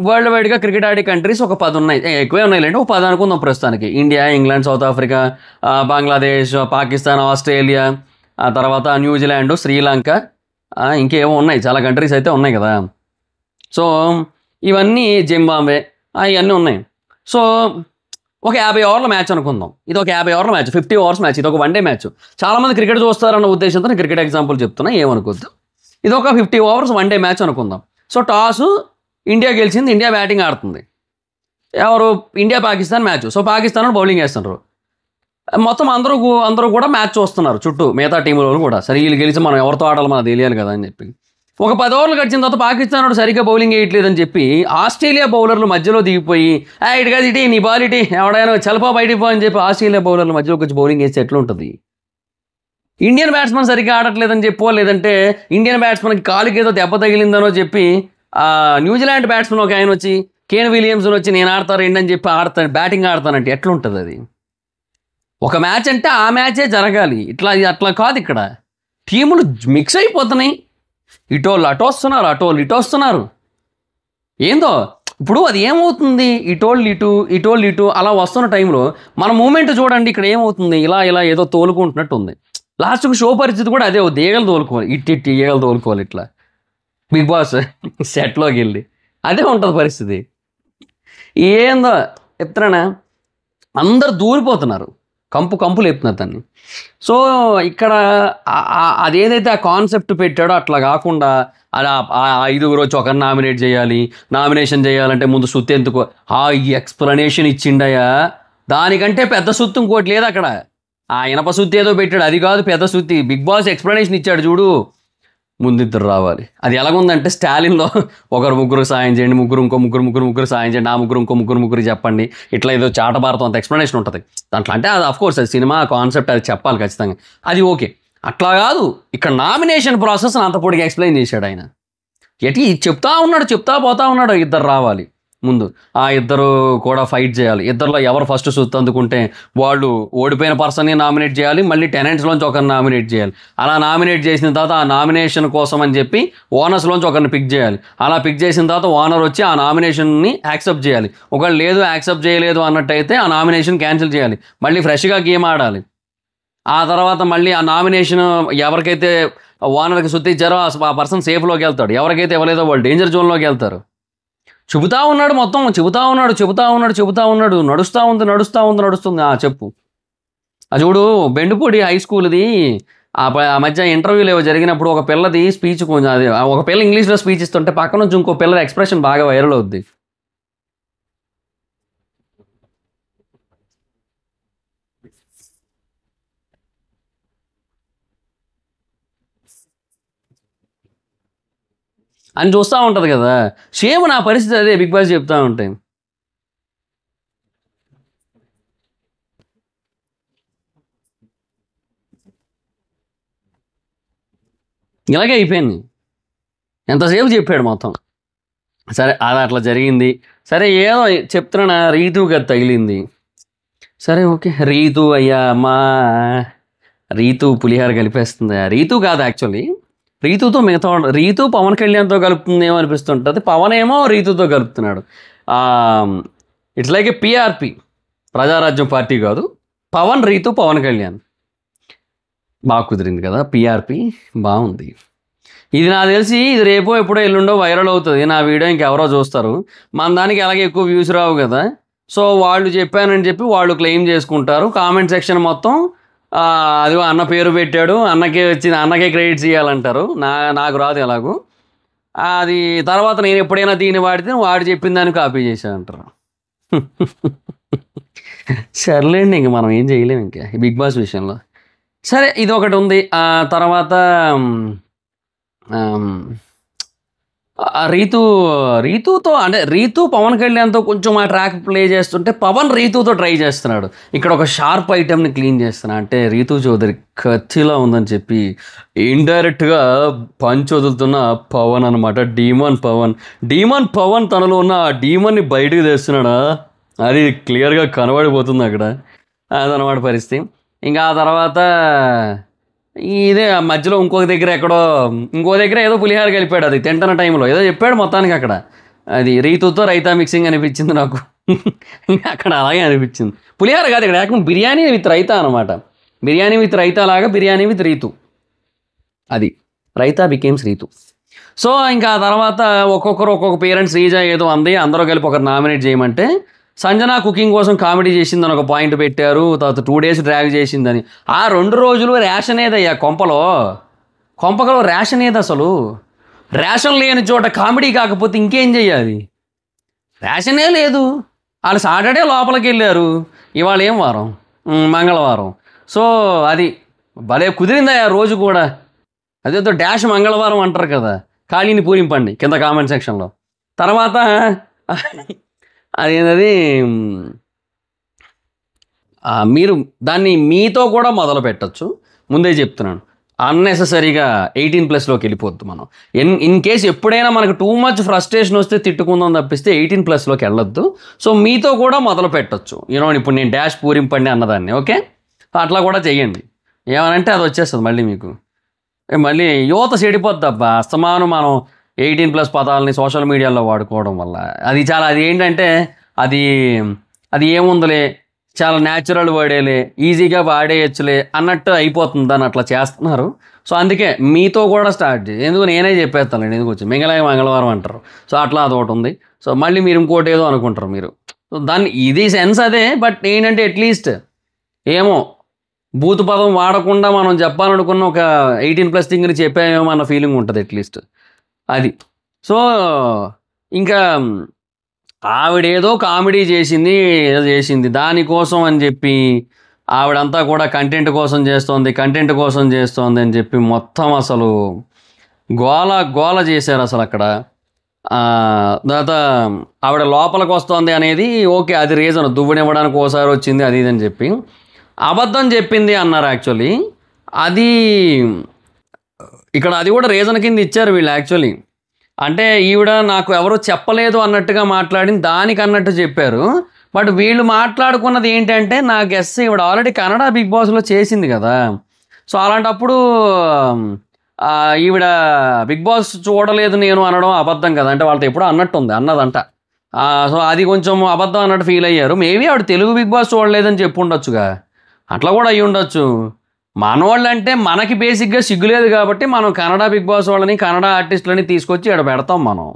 వరల్డ్ వైడ్గా క్రికెట్ ఆడే కంట్రీస్ ఒక 10 ఉన్నాయి, ఎక్కువే ఉన్నాయి లేండి, ఒక 10 అనుకుందాం ప్రస్తుతానికి. India, England, south Africa, Bangladesh, Pakistan, Australia, ఆ తర్వాత న్యూజిలాండ్, శ్రీలంక, ఇంకేమో ఉన్నాయి, చాలా కంట్రీస్ అయితే ఉన్నాయి కదా. సో ఇవన్నీ, జింబాబ్వే, ఇవన్నీ ఉన్నాయి. సో ఒక 50 ఓవర్ల మ్యాచ్ అనుకుందాం, ఇది ఒక 50 ఓవర్ల మ్యాచ్, 50 ఓవర్స్ మ్యాచ్, ఇది ఒక వన్డే మ్యాచ్. చాలామంది క్రికెట్ చూస్తారన్న ఉద్దేశంతో నేను క్రికెట్ ఎగ్జాంపుల్ చెప్తున్నా, ఏమనుకోద్దు. ఇది ఒక 50 ఓవర్స్ వన్డే మ్యాచ్ అనుకుందాం. సో టాసు ఇండియా గెలిచింది, ఇండియా బ్యాటింగ్ ఆడుతుంది. India Pakistan match. So Pakistan bowling వేస్తున్నారు, మొత్తం అందరూ కూడా మ్యాచ్ చూస్తున్నారు చుట్టూ, మిగతా టీముల కూడా. సరే వీళ్ళు గెలిచి మనం ఎవరితో ఆడాలి మనకు తెలియాలి కదా అని చెప్పి ఒక 10 ఓవర్లు గడిచిన తర్వాత పాకిస్తాన్ వాడు సరిగ్గా బౌలింగ్ వేయట్లేదని చెప్పి ఆస్ట్రేలియా బౌలర్లు మధ్యలో దిగిపోయి ఇటు కాదు ఇటీ నీ బాల్ ఇటీ ఎవడైనా చలపా బయటికి పో అని చెప్పి ఆస్ట్రేలియా బౌలర్లు మధ్యలోకి వచ్చి బౌలింగ్ వేస్తే ఎట్లుంటుంది? ఇండియన్ బ్యాట్స్మెన్ సరిగ్గా ఆడట్లేదని చెప్పో, లేదంటే ఇండియన్ బ్యాట్స్మెన్కి కాలుకి ఏదో దెబ్బ తగిలిందనో చెప్పి న్యూజిలాండ్ బ్యాట్స్మెన్ ఒక ఆయన వచ్చి, కేన్ విలియమ్సన్ వచ్చి నేను ఆడతారు ఏంటని చెప్పి బ్యాటింగ్ ఆడతానంటే ఎట్లుంటుంది అది? ఒక మ్యాచ్ అంటే ఆ మ్యాచే జరగాలి, అట్లా కాదు. ఇక్కడ టీములు మిక్స్ అయిపోతున్నాయి, ఇటోళ్ళు అటు వస్తున్నారు, అటోళ్ళు ఇటు వస్తున్నారు. ఏందో ఇప్పుడు అది ఏమవుతుంది, ఇటోళ్ళు ఇటు అలా వస్తున్న టైంలో మన మూమెంట్ చూడండి, ఇక్కడ ఏమవుతుంది, ఇలా ఏదో తోలుకుంటున్నట్టు ఉంది. లాస్ట్కు షో పరిస్థితి కూడా అదే, ఈగలు తోలుకోవాలి, ఇట్టి ఈగలు తోలుకోవాలి ఇట్లా బిగ్ బాస్ సెట్లోకి వెళ్ళి, అదే ఉంటుంది పరిస్థితి. ఏందో చెప్తున్నానా, అందరు దూరిపోతున్నారు, కంపు లేపుతున్నారు దాన్ని. సో ఇక్కడ అదేదైతే ఆ కాన్సెప్ట్ పెట్టాడో అట్లా కాకుండా అది 5 వచ్చి ఒకరిని నామినేషన్ చేయాలంటే ముందు సుత్తి ఎందుకు ఎక్స్ప్లెనేషన్ ఇచ్చిండయా, దానికంటే పెద్ద సుత్తి ఇంకోటి లేదు అక్కడ. ఇనప సుత్తి ఏదో పెట్టాడు, అది కాదు పెద్ద సుత్తి. బిగ్ బాస్ ఎక్స్ప్లెనేషన్ ఇచ్చాడు చూడు, ముందిద్దరు రావాలి. అది ఎలాగుందంటే స్టాలిన్లో ముగ్గురు సాయం చేయండి, ముగ్గురు సాయం చేయండి, ముగ్గురు చెప్పండి, ఇట్లా ఏదో చాటభారతం అంత ఎక్స్ప్లెనేషన్ ఉంటుంది దాంట్లో. అంటే అది అఫ్కోర్స్ అది సినిమా కాన్సెప్ట్, అది చెప్పాలి ఖచ్చితంగా, అది ఓకే. అట్లా కాదు, ఇక్కడ నామినేషన్ ప్రాసెస్ అంత పొడిగా ఎక్స్ప్లెయిన్ చేశాడు ఆయన. చెప్తా పోతా ఉన్నాడు, ఇద్దరు రావాలి ముందు, ఆ ఇద్దరు కూడా ఫైట్ చేయాలి, ఇద్దరులో ఎవరు ఫస్ట్ సుత్తు అందుకుంటే వాళ్ళు ఓడిపోయిన పర్సన్ని నామినేట్ చేయాలి, మళ్ళీ టెనెంట్స్లోంచి ఒకరిని నామినేట్ చేయాలి. అలా నామినేట్ చేసిన తర్వాత ఆ నామినేషన్ కోసం అని చెప్పి ఓనర్స్లోంచి ఒకరిని పిక్ చేయాలి. అలా పిక్ చేసిన తర్వాత ఓనర్ వచ్చి ఆ నామినేషన్ని యాక్సెప్ట్ చేయాలి. ఒకవేళ యాక్సెప్ట్ చేయలేదు అన్నట్టయితే ఆ నామినేషన్ క్యాన్సిల్ చేయాలి, మళ్ళీ ఫ్రెష్గా గేమ్ ఆడాలి. ఆ తర్వాత మళ్ళీ ఆ నామినేషన్ ఎవరికైతే ఓనర్కి సుత్తి ఇచ్చారో ఆ పర్సన్ సేఫ్లోకి వెళ్తాడు, ఎవరికైతే ఇవ్వలేదో వాళ్ళు డేంజర్ జోన్లోకి వెళ్తారు. చెబుతా ఉన్నాడు మొత్తం, చెబుతా ఉన్నాడు, నడుస్తుంది. చెప్పు. అది చూడు, బెండుపూడి హై స్కూల్ది ఆ మధ్య ఇంటర్వ్యూలు ఏవో జరిగినప్పుడు ఒక పిల్లది స్పీచ్ కొంచెం, అది ఒక పిల్ల ఇంగ్లీష్లో స్పీచ్ ఇస్తుంటే పక్క నుంచి ఇంకో పిల్లల ఎక్స్ప్రెషన్ బాగా వైరల్ అవుద్ది. అని చూస్తూ ఉంటుంది కదా. సేమ్ నా పరిస్థితి అదే, బిగ్ బాస్ చెప్తా ఉంటాయి. ఇలాగే అయిపోయింది. ఎంతసేపు చెప్పాడు మొత్తం. సరే అది అట్లా జరిగింది. సరే ఏదో చెప్తున్నా, రీతుకి అది తగిలింది. సరే ఓకే, రీతు అయ్యా అమ్మా, రీతు పులిహార కలిపేస్తుంది. రీతు కాదు యాక్చువల్లీ, రీతుతో మిగతా రీతు పవన్ కళ్యాణ్తో కలుపుతుందేమో అనిపిస్తుంటుంది. పవన్ ఏమో రీతుతో కలుపుతున్నాడు. It's like a PRP, Praja Rajyam party కాదు, పవన్ రీతు పవన్ కళ్యాణ్. బాగా కుదిరింది కదా పిఆర్పి, బాగుంది. ఇది నాకు తెలిసి ఇది రేపో ఎప్పుడో ఎల్లుండో వైరల్ అవుతుంది. నా వీడియో ఇంకెవరో చూస్తారు, మన దానికి అలాగే ఎక్కువ వ్యూస్ రావు కదా. సో వాళ్ళు చెప్పానని చెప్పి వాళ్ళు క్లెయిమ్ చేసుకుంటారు. కామెంట్ సెక్షన్ మొత్తం అదిగో అన్న పేరు పెట్టాడు, అన్నకే వచ్చింది, అన్నకే క్రెడిట్స్ ఇవ్వాలంటారు. నాకు రాదు ఎలాగూ. అది తర్వాత నేను ఎప్పుడైనా దీన్ని వాడితే వాడు చెప్పిన దాన్ని కాపీ చేశానంటారు. సర్లేండి, ఇంక మనం ఏం చేయలేము ఇంకా బిగ్ బాస్ విషయంలో. సరే ఇది ఒకటి ఉంది. తర్వాత రీతుతో అంటే రీతు పవన్ కళ్యాణ్తో కొంచెం ఆ ట్రాక్ ప్లే చేస్తుంటే పవన్ రీతుతో ట్రై చేస్తున్నాడు. ఇక్కడ ఒక షార్ప్ ఐటెంని క్లీన్ చేస్తున్నా అంటే రీతు చౌదరి కత్తిలా ఉందని చెప్పి ఇండైరెక్ట్గా పంచ్ వదులుతున్న పవన్ అనమాట. డీమన్ పవన్ తనలో ఉన్న ఆ డీమన్ని బయటకు తెస్తున్నాడా, అది క్లియర్గా కనబడిపోతుంది అక్కడ. అదనమాట పరిస్థితి. ఇంకా ఆ తర్వాత ఇదే మధ్యలో ఇంకో దగ్గర ఏదో పులిహార కలిపాడు. అది తింటున్న టైంలో ఏదో చెప్పాడు మొత్తానికి అక్కడ. అది రీతుతో రైతా మిక్సింగ్ అనిపించింది నాకు. అక్కడ అలాగే అనిపించింది. పులిహార కాదు ఇక్కడ, ఏకంగా బిర్యానీ విత్ రైతా అనమాట. బిర్యానీ విత్ రైతా లాగా బిర్యానీ విత్ రీతు, అది రైతా బికేమ్స్ రీతు. సో ఇంకా ఆ తర్వాత ఒక్కొక్క పేరెంట్స్ శ్రీజ ఏదో అంది, అందరూ కలిపి ఒకరు నామినేట్ చేయమంటే సంజన కుకింగ్ కోసం కామెడీ చేసిందని ఒక పాయింట్ పెట్టారు. తర్వాత 2 days డ్రాగ్ చేసిందని. ఆ 2 రోజులు రేషన్ ఏదయ్యా, కొంపకలో రేషన్ ఏది అసలు? రేషన్ లేని చోట కామెడీ కాకపోతే ఇంకేం చెయ్యాలి? రేషనే లేదు. వాళ్ళు సాటర్డే లోపలికి వెళ్ళారు, ఇవాళ ఏం వారం, మంగళవారం. సో అది భలే కుదిరిందయ్యా రోజు కూడా. అదేదో డాష్ మంగళవారం అంటారు కదా, ఖాళీని పూరింపండి కింద కామెంట్ సెక్షన్లో. తర్వాత అదేంటది, మీరు దాన్ని మీతో కూడా మొదలు పెట్టచ్చు. ముందే చెప్తున్నాను, అన్నెసెసరీగా 18+లోకి వెళ్ళిపోద్దు మనం. ఇన్ కేసు ఎప్పుడైనా మనకు టూ మచ్ ఫ్రస్ట్రేషన్ వస్తే తిట్టుకుందాం తప్పిస్తే 18+లోకి వెళ్ళొద్దు. సో మీతో కూడా మొదలు పెట్టచ్చు. ఇప్పుడు నేను డాష్ పూరింపండి అన్నదాన్ని, ఓకే అట్లా కూడా చెయ్యండి. ఏమనంటే అది వచ్చేస్తుంది మళ్ళీ మీకు. మళ్ళీ యువత చెడిపోద్ది అబ్బా, అస్తమానం మనం 18+ పదాలని సోషల్ మీడియాలో వాడుకోవడం వల్ల. అది ఏంటంటే అది ఏముందిలే, చాలా న్యాచురల్ వర్డేలే, ఈజీగా వాడేయచ్చులే అన్నట్టు అయిపోతుంది, అని అట్లా చేస్తున్నారు. సో అందుకే మీతో కూడా స్టార్ట్ చేయి. ఎందుకు నేనే చెప్పేస్తానండి, ఎందుకు వచ్చి మంగళవారం అంటారు. సో అట్లా అదొకటి ఉంది. సో మళ్ళీ మీరు ఇంకోటి ఏదో అనుకుంటారు మీరు. సో దాన్ని ఇది సెన్స్ అదే, బట్ ఏంటంటే అట్లీస్ట్ ఏమో బూతు పదం వాడకుండా మనం చెప్పాలనుకున్న ఒక 18+ థింగ్ని చెప్పామేమో అన్న ఫీలింగ్ ఉంటుంది అట్లీస్ట్ అది. సో ఇంకా ఆవిడేదో కామెడీ చేసింది దానికోసం అని చెప్పి ఆవిడంతా కూడా కంటెంట్ కోసం చేస్తోంది అని చెప్పి మొత్తం అసలు గోల చేశారు అసలు అక్కడ. తర్వాత ఆవిడ లోపలికి వస్తోంది అనేది ఓకే, అది రీజన్, దువ్వునివ్వడానికి ఓసారి వచ్చింది అది ఇది అని చెప్పి అబద్ధం చెప్పింది అన్నారు. యాక్చువల్లీ అది ఇక్కడ అది కూడా రీజన్ కింద ఇచ్చారు వీళ్ళు. యాక్చువల్లీ అంటే ఈవిడ నాకు ఎవరో చెప్పలేదు అన్నట్టుగా మాట్లాడింది, దానికి అన్నట్టు చెప్పారు. బట్ వీళ్ళు మాట్లాడుకున్నది ఏంటంటే, నా గెస్ ఈవిడ ఆల్రెడీ కన్నడ బిగ్ బాస్లో చేసింది కదా. సో అలాంటప్పుడు ఈవిడ బిగ్ బాస్ చూడలేదు నేను అనడం అబద్ధం కదా, అంటే వాళ్ళతో ఎప్పుడో అన్నదంట. సో అది కొంచెం అబద్ధం అన్నట్టు ఫీల్ అయ్యారు. మేబీ ఆవిడ తెలుగు బిగ్ బాస్ చూడలేదని చెప్పి ఉండొచ్చుగా, అట్లా కూడా అయ్యి ఉండొచ్చు. మనవాళ్ళు అంటే మనకి బేసిక్గా సిగ్గులేదు కాబట్టి మనం కన్నడ బిగ్ బాస్ వాళ్ళని కన్నడ ఆర్టిస్టులని తీసుకొచ్చి ఇక్కడ పెడతాం మనం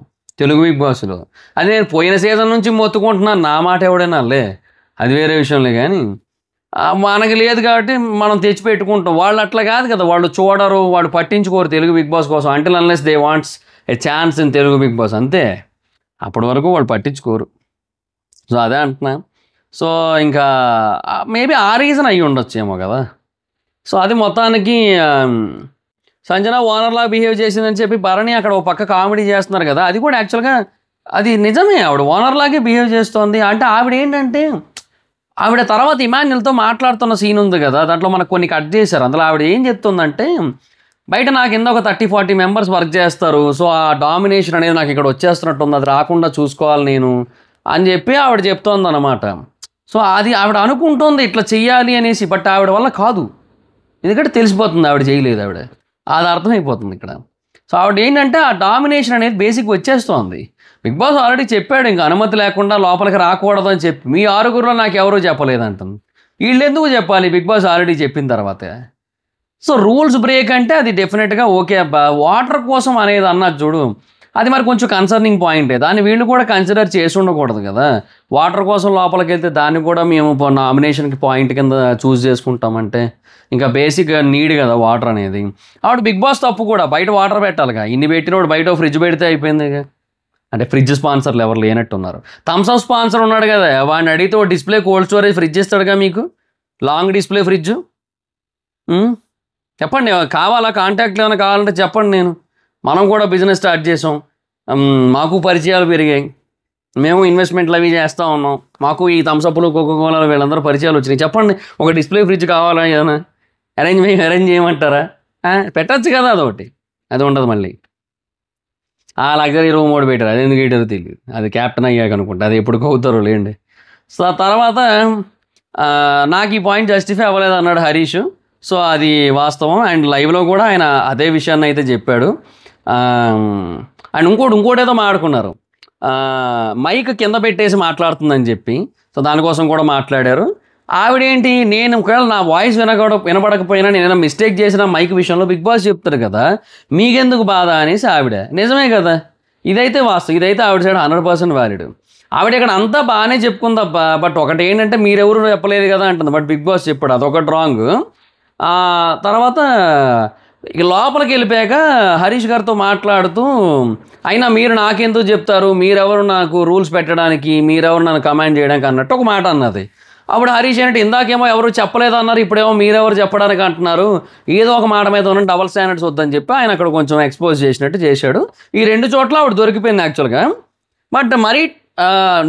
తెలుగు బిగ్ బాస్లో. అది నేను పోయిన సీజన్ నుంచి మొత్తుకుంటున్నాను, నా మాట ఎవడైనా లే, అది వేరే విషయంలో. కానీ మనకి లేదు కాబట్టి మనం తెచ్చి పెట్టుకుంటాం. వాళ్ళు అట్లా కాదు కదా, వాళ్ళు చూడరు, వాళ్ళు పట్టించుకోరు తెలుగు బిగ్ బాస్ కోసం. Until unless they wants a chance in Telugu Bigg Boss, అంతే. అప్పటి వరకు వాళ్ళు పట్టించుకోరు. సో అదే అంటున్నా. సో ఇంకా మేబీ ఆ రీజన్ అయ్యి ఉండొచ్చేమో కదా. సో అది మొత్తానికి సంజన ఓనర్లా బిహేవ్ చేసిందని చెప్పి భరణి అక్కడ ఒక పక్క కామెడీ చేస్తున్నారు కదా, అది కూడా యాక్చువల్గా అది నిజమే. ఆవిడ ఓనర్లాగే బిహేవ్ చేస్తోంది. అంటే ఆవిడ ఏంటంటే ఆవిడ తర్వాత ఇమాన్యుల్తో మాట్లాడుతున్న సీన్ ఉంది కదా, దాంట్లో మనకు కొన్ని కట్ చేశారు. అందులో ఆవిడ ఏం చెప్తుందంటే, బయట నా కింద ఒక 30-40 మెంబర్స్ వర్క్ చేస్తారు, సో ఆ డామినేషన్ అనేది నాకు ఇక్కడ వచ్చేస్తున్నట్టుంది, అది రాకుండా చూసుకోవాలి నేను అని చెప్పి ఆవిడ చెప్తోంది అనమాట. సో అది ఆవిడ అనుకుంటుంది ఇట్లా చెయ్యాలి అనేసి, బట్ ఆవిడ వల్ల కాదు, ఎందుకంటే తెలిసిపోతుంది ఆవిడ చేయలేదు, ఆవిడ అది అర్థమైపోతుంది ఇక్కడ. సో ఆవిడ ఏంటంటే ఆ డామినేషన్ అనేది బేసిక్ వచ్చేస్తోంది. బిగ్ బాస్ ఆల్రెడీ చెప్పాడు ఇంకా అనుమతి లేకుండా లోపలికి రాకూడదు అని చెప్పి, మీ 6గురిలో నాకు ఎవరూ చెప్పలేదంటుంది. వీళ్ళు ఎందుకు చెప్పాలి, బిగ్ బాస్ ఆల్రెడీ చెప్పిన తర్వాతే. సో రూల్స్ బ్రేక్ అంటే అది డెఫినెట్గా ఓకే అబ్బా, వాటర్ కోసం అనేది అన్నది చూడు, అది మరి కొంచెం కన్సర్నింగ్ పాయింటే. దాన్ని వీళ్ళు కూడా కన్సిడర్ చేసి ఉండకూడదు కదా. వాటర్ కోసం లోపలికి వెళ్తే దాన్ని కూడా మేము నామినేషన్కి పాయింట్ కింద చూస్ చేసుకుంటామంటే ఇంకా బేసిక్ నీడ్ కదా వాటర్ అనేది. ఆవిడ బిగ్ బాస్ తప్పు కూడా, బయట వాటర్ పెట్టాలిగా, ఇన్ని పెట్టినోడు బయట ఫ్రిడ్జ్ పెడితే అయిపోయింది. అంటే ఫ్రిడ్జ్ స్పాన్సర్లు ఎవరు లేనట్టున్నారు. థమ్స్అప్ స్పాన్సర్ ఉన్నాడు కదా, వాడిని అడిగితే ఓ డిస్ప్లే కోల్డ్ స్టోరేజ్ ఫ్రిడ్జ్ ఇస్తాడుగా మీకు, లాంగ్ డిస్ప్లే ఫ్రిడ్జ్. చెప్పండి, కావాలా కాంటాక్ట్లు ఏమైనా కావాలంటే చెప్పండి. మనం కూడా బిజినెస్ స్టార్ట్ చేసాం, మాకు పరిచయాలు పెరిగాయి, మేము ఇన్వెస్ట్మెంట్లు అవి చేస్తూ ఉన్నాం, మాకు ఈ థమ్స్అప్లు కోకోకోలా వీళ్ళందరూ పరిచయాలు వచ్చినాయి. చెప్పండి, ఒక డిస్ప్లే ఫ్రిడ్జ్ కావాలా, ఏదైనా అరేంజ్ చేయమంటారా? పెట్టచ్చు కదా, అదొకటి, అది ఉండదు. మళ్ళీ ఆ లగ్జరీ రూమ్ ఒకటి పెట్టారు, అది ఎందుకు పెట్టారో తెలియదు, అది క్యాప్టెన్ అయ్యాక అనుకుంటా, అది ఎప్పుడు అవుతారో లేండి. సో తర్వాత నాకు ఈ పాయింట్ జస్టిఫై అవ్వలేదు అన్నాడు హరీష్. సో అది వాస్తవం. అండ్ లైవ్లో కూడా ఆయన అదే విషయాన్ని అయితే చెప్పాడు. అండ్ ఇంకోటి ఏదో మాట్లాడుకున్నారు, మైక్ కింద పెట్టేసి మాట్లాడుతుందని చెప్పి. సో దానికోసం కూడా మాట్లాడారు. ఆవిడేంటి, నేను ఒకవేళ నా వాయిస్ వినపడకపోయినా నేను మిస్టేక్ చేసిన మైక్ విషయంలో బిగ్ బాస్ చెప్తారు కదా, మీకెందుకు బాధ అనేసి ఆవిడ. నిజమే కదా, ఇదైతే వాస్తవం, ఇదైతే ఆవిడ సైడ్ 100% వ్యాలిడ్. ఆవిడ ఇక్కడ అంతా బాగానే చెప్పుకుందబ్బా, బట్ ఒకటి ఏంటంటే మీరెవరు చెప్పలేదు కదా అంటుంది, బట్ బిగ్ బాస్ చెప్పాడు, అదొకటి రాంగ్. తర్వాత ఇక లోపలికి వెళ్ళిపోయాక హరీష్ గారితో మాట్లాడుతూ, అయినా మీరు నాకెందుకు చెప్తారు, మీరెవరు నాకు రూల్స్ పెట్టడానికి, మీరెవరు నన్ను కమాండ్ చేయడానికి అన్నట్టు ఒక మాట అన్నది. అప్పుడు హరీష్ ఏంటంటే, ఇందాకేమో ఎవరు చెప్పలేదు అన్నారు, ఇప్పుడేమో మీరెవరు చెప్పడానికి అంటున్నారు, ఏదో ఒక మాట మీద ఉన్న డబుల్ స్టాండర్డ్స్ వద్దని చెప్పి ఆయన అక్కడ కొంచెం ఎక్స్పోజ్ చేసినట్టు చేశాడు. ఈ 2 చోట్ల ఆవిడ దొరికిపోయింది యాక్చువల్గా. బట్ మరీ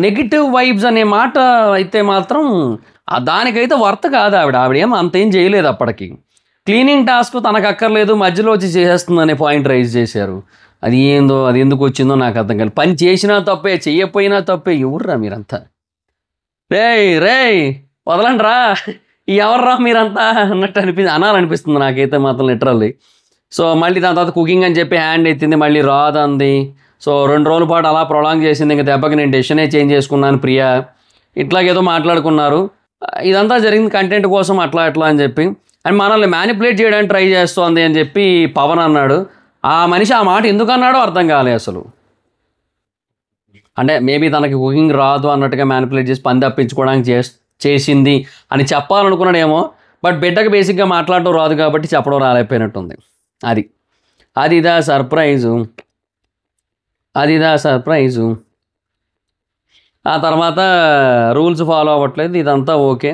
నెగిటివ్ వైబ్స్ అనే మాట అయితే మాత్రం దానికైతే వర్త్ కాదు. ఆవిడేమో అంతేం చేయలేదు. అప్పటికి క్లీనింగ్ టాస్క్ తనకు అక్కర్లేదు, మధ్యలో వచ్చి చేసేస్తుందనే పాయింట్ రైజ్ చేశారు. అది ఏందో, అది ఎందుకు వచ్చిందో నాకు అర్థం కాదు. పని చేసినా తప్పే, చెయ్యకపోయినా తప్పే, ఎవర్రా మీరంతా, రేయ్ వదలండి రా, ఎవర్రా మీరంతా అన్నట్టు అనాలనిపిస్తుంది నాకైతే మాత్రం లిటరల్లీ. సో మళ్ళీ దాని తర్వాత కుకింగ్ అని చెప్పి హ్యాండ్ ఎత్తింది, మళ్ళీ రాదంది. సో 2 రోజుల పాటు అలా ప్రొలాంగ్ చేసింది. ఇంకా దెబ్బకి నేను డెసిషనే చేంజ్ చేసుకున్నాను ప్రియా, ఇట్లాగేదో మాట్లాడుకున్నారు. ఇదంతా జరిగింది కంటెంట్ కోసం, అట్లా అని చెప్పి. అండ్ మనల్ని మ్యానిపులేట్ చేయడానికి ట్రై చేస్తోంది అని చెప్పి పవన్ అన్నాడు. ఆ మనిషి ఆ మాట ఎందుకు అన్నాడో అర్థం కాలే అసలు. అంటే మేబీ తనకి కుకింగ్ రాదు అన్నట్టుగా మ్యానిపులేట్ చేసి పని తప్పించుకోవడానికి చేసింది అని చెప్పాలనుకున్నాడేమో. బట్ బిడ్డకు బేసిక్గా మాట్లాడటం రాదు కాబట్టి చెప్పడం రాలేకపోయినట్టుంది. అది ఇదా సర్ప్రైజు. ఆ తర్వాత రూల్స్ ఫాలో అవ్వట్లేదు, ఇదంతా ఓకే.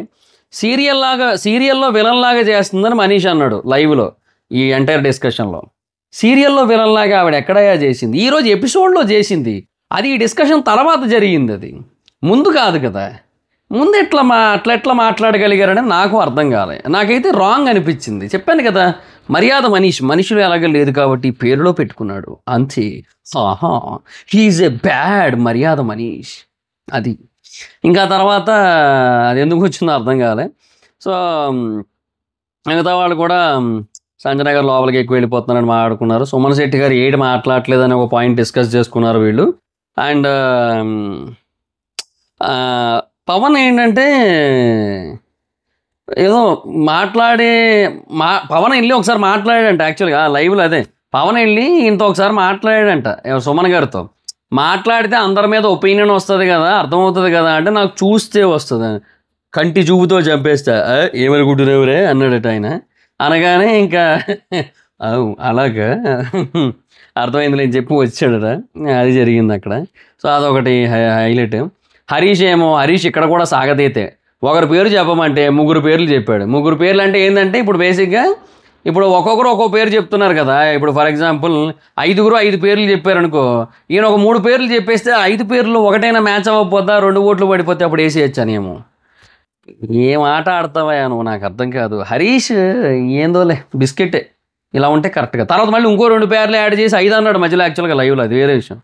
సీరియల్లో విలన్ లాగా చేస్తుందని మనీష్ అన్నాడు లైవ్లో, ఈ ఎంటైర్ డిస్కషన్లో. సీరియల్లో విలన్ లాగా ఆవిడ ఎక్కడయ్యా చేసింది? ఈరోజు ఎపిసోడ్లో చేసింది. అది ఈ డిస్కషన్ తర్వాత జరిగింది, అది ముందు కాదు కదా. ముందు ఎట్లా మాట్లాడగలిగారని నాకు అర్థం కాలే. నాకైతే రాంగ్ అనిపించింది. చెప్పాను కదా, మర్యాద మనుషులు ఎలాగ లేదు కాబట్టి పేరులో పెట్టుకున్నాడు అంతే. హీఈస్ ఏ బ్యాడ్ మర్యాద మనీష్. అది ఇంకా తర్వాత అది ఎందుకు వచ్చిందో అర్థం కాలే. సో మిగతా వాళ్ళు కూడా సంజన గారు లోపలికి ఎక్కువ వెళ్ళిపోతున్నారని మాట్లాడుకున్నారు. సుమన్ శెట్టి గారు ఏడు మాట్లాడలేదని ఒక పాయింట్ డిస్కస్ చేసుకున్నారు వీళ్ళు. అండ్ పవన్ ఏంటంటే ఏదో మాట్లాడే పవన్ వెళ్ళి ఒకసారి మాట్లాడాడంట యాక్చువల్గా లైవ్లో. అదే పవన్ వెళ్ళి ఇంత ఒకసారి మాట్లాడాడంట సుమన్ గారితో. మాట్లాడితే అందరి మీద ఒపీనియన్ వస్తుంది కదా, అర్థమవుతుంది కదా అంటే, నాకు చూస్తే వస్తుంది, కంటి చూపుతో చంపేస్తా ఏమనుకుంటున్నావురే అన్నాడట ఆయన. అనగానే ఇంకా అలాగా అర్థమైంది అని చెప్పి వచ్చాడట. అది జరిగింది అక్కడ. సో అదొకటి హైలైట్. హరీష్ ఇక్కడ కూడా సాగతీతే ఒకరి పేరు చెప్పమంటే 3 పేర్లు చెప్పాడు. 3 పేర్లు అంటే ఏంటంటే, ఇప్పుడు బేసిక్గా ఇప్పుడు ఒక్కొక్కరు ఒక్కో పేరు చెప్తున్నారు కదా. ఇప్పుడు ఫర్ ఎగ్జాంపుల్ 5 పేర్లు చెప్పారనుకో, ఈయన ఒక 3 పేర్లు చెప్పేస్తే 5 పేర్లు ఒకటైనా మ్యాచ్ అవ్వకపోతా 2 ఓట్లు పడిపోతే అప్పుడు వేసేయచ్చానేమో. ఏం ఆట ఆడతావా నువ్వు, నాకు అర్థం కాదు. హరీష్ ఏందోలే బిస్కెటే, ఇలా ఉంటే కరెక్ట్గా. తర్వాత మళ్ళీ ఇంకో 2 పేర్లు యాడ్ చేసి 5 అన్నాడు మధ్యలో యాక్చువల్గా లైవ్లో. అది వేరే విషయం.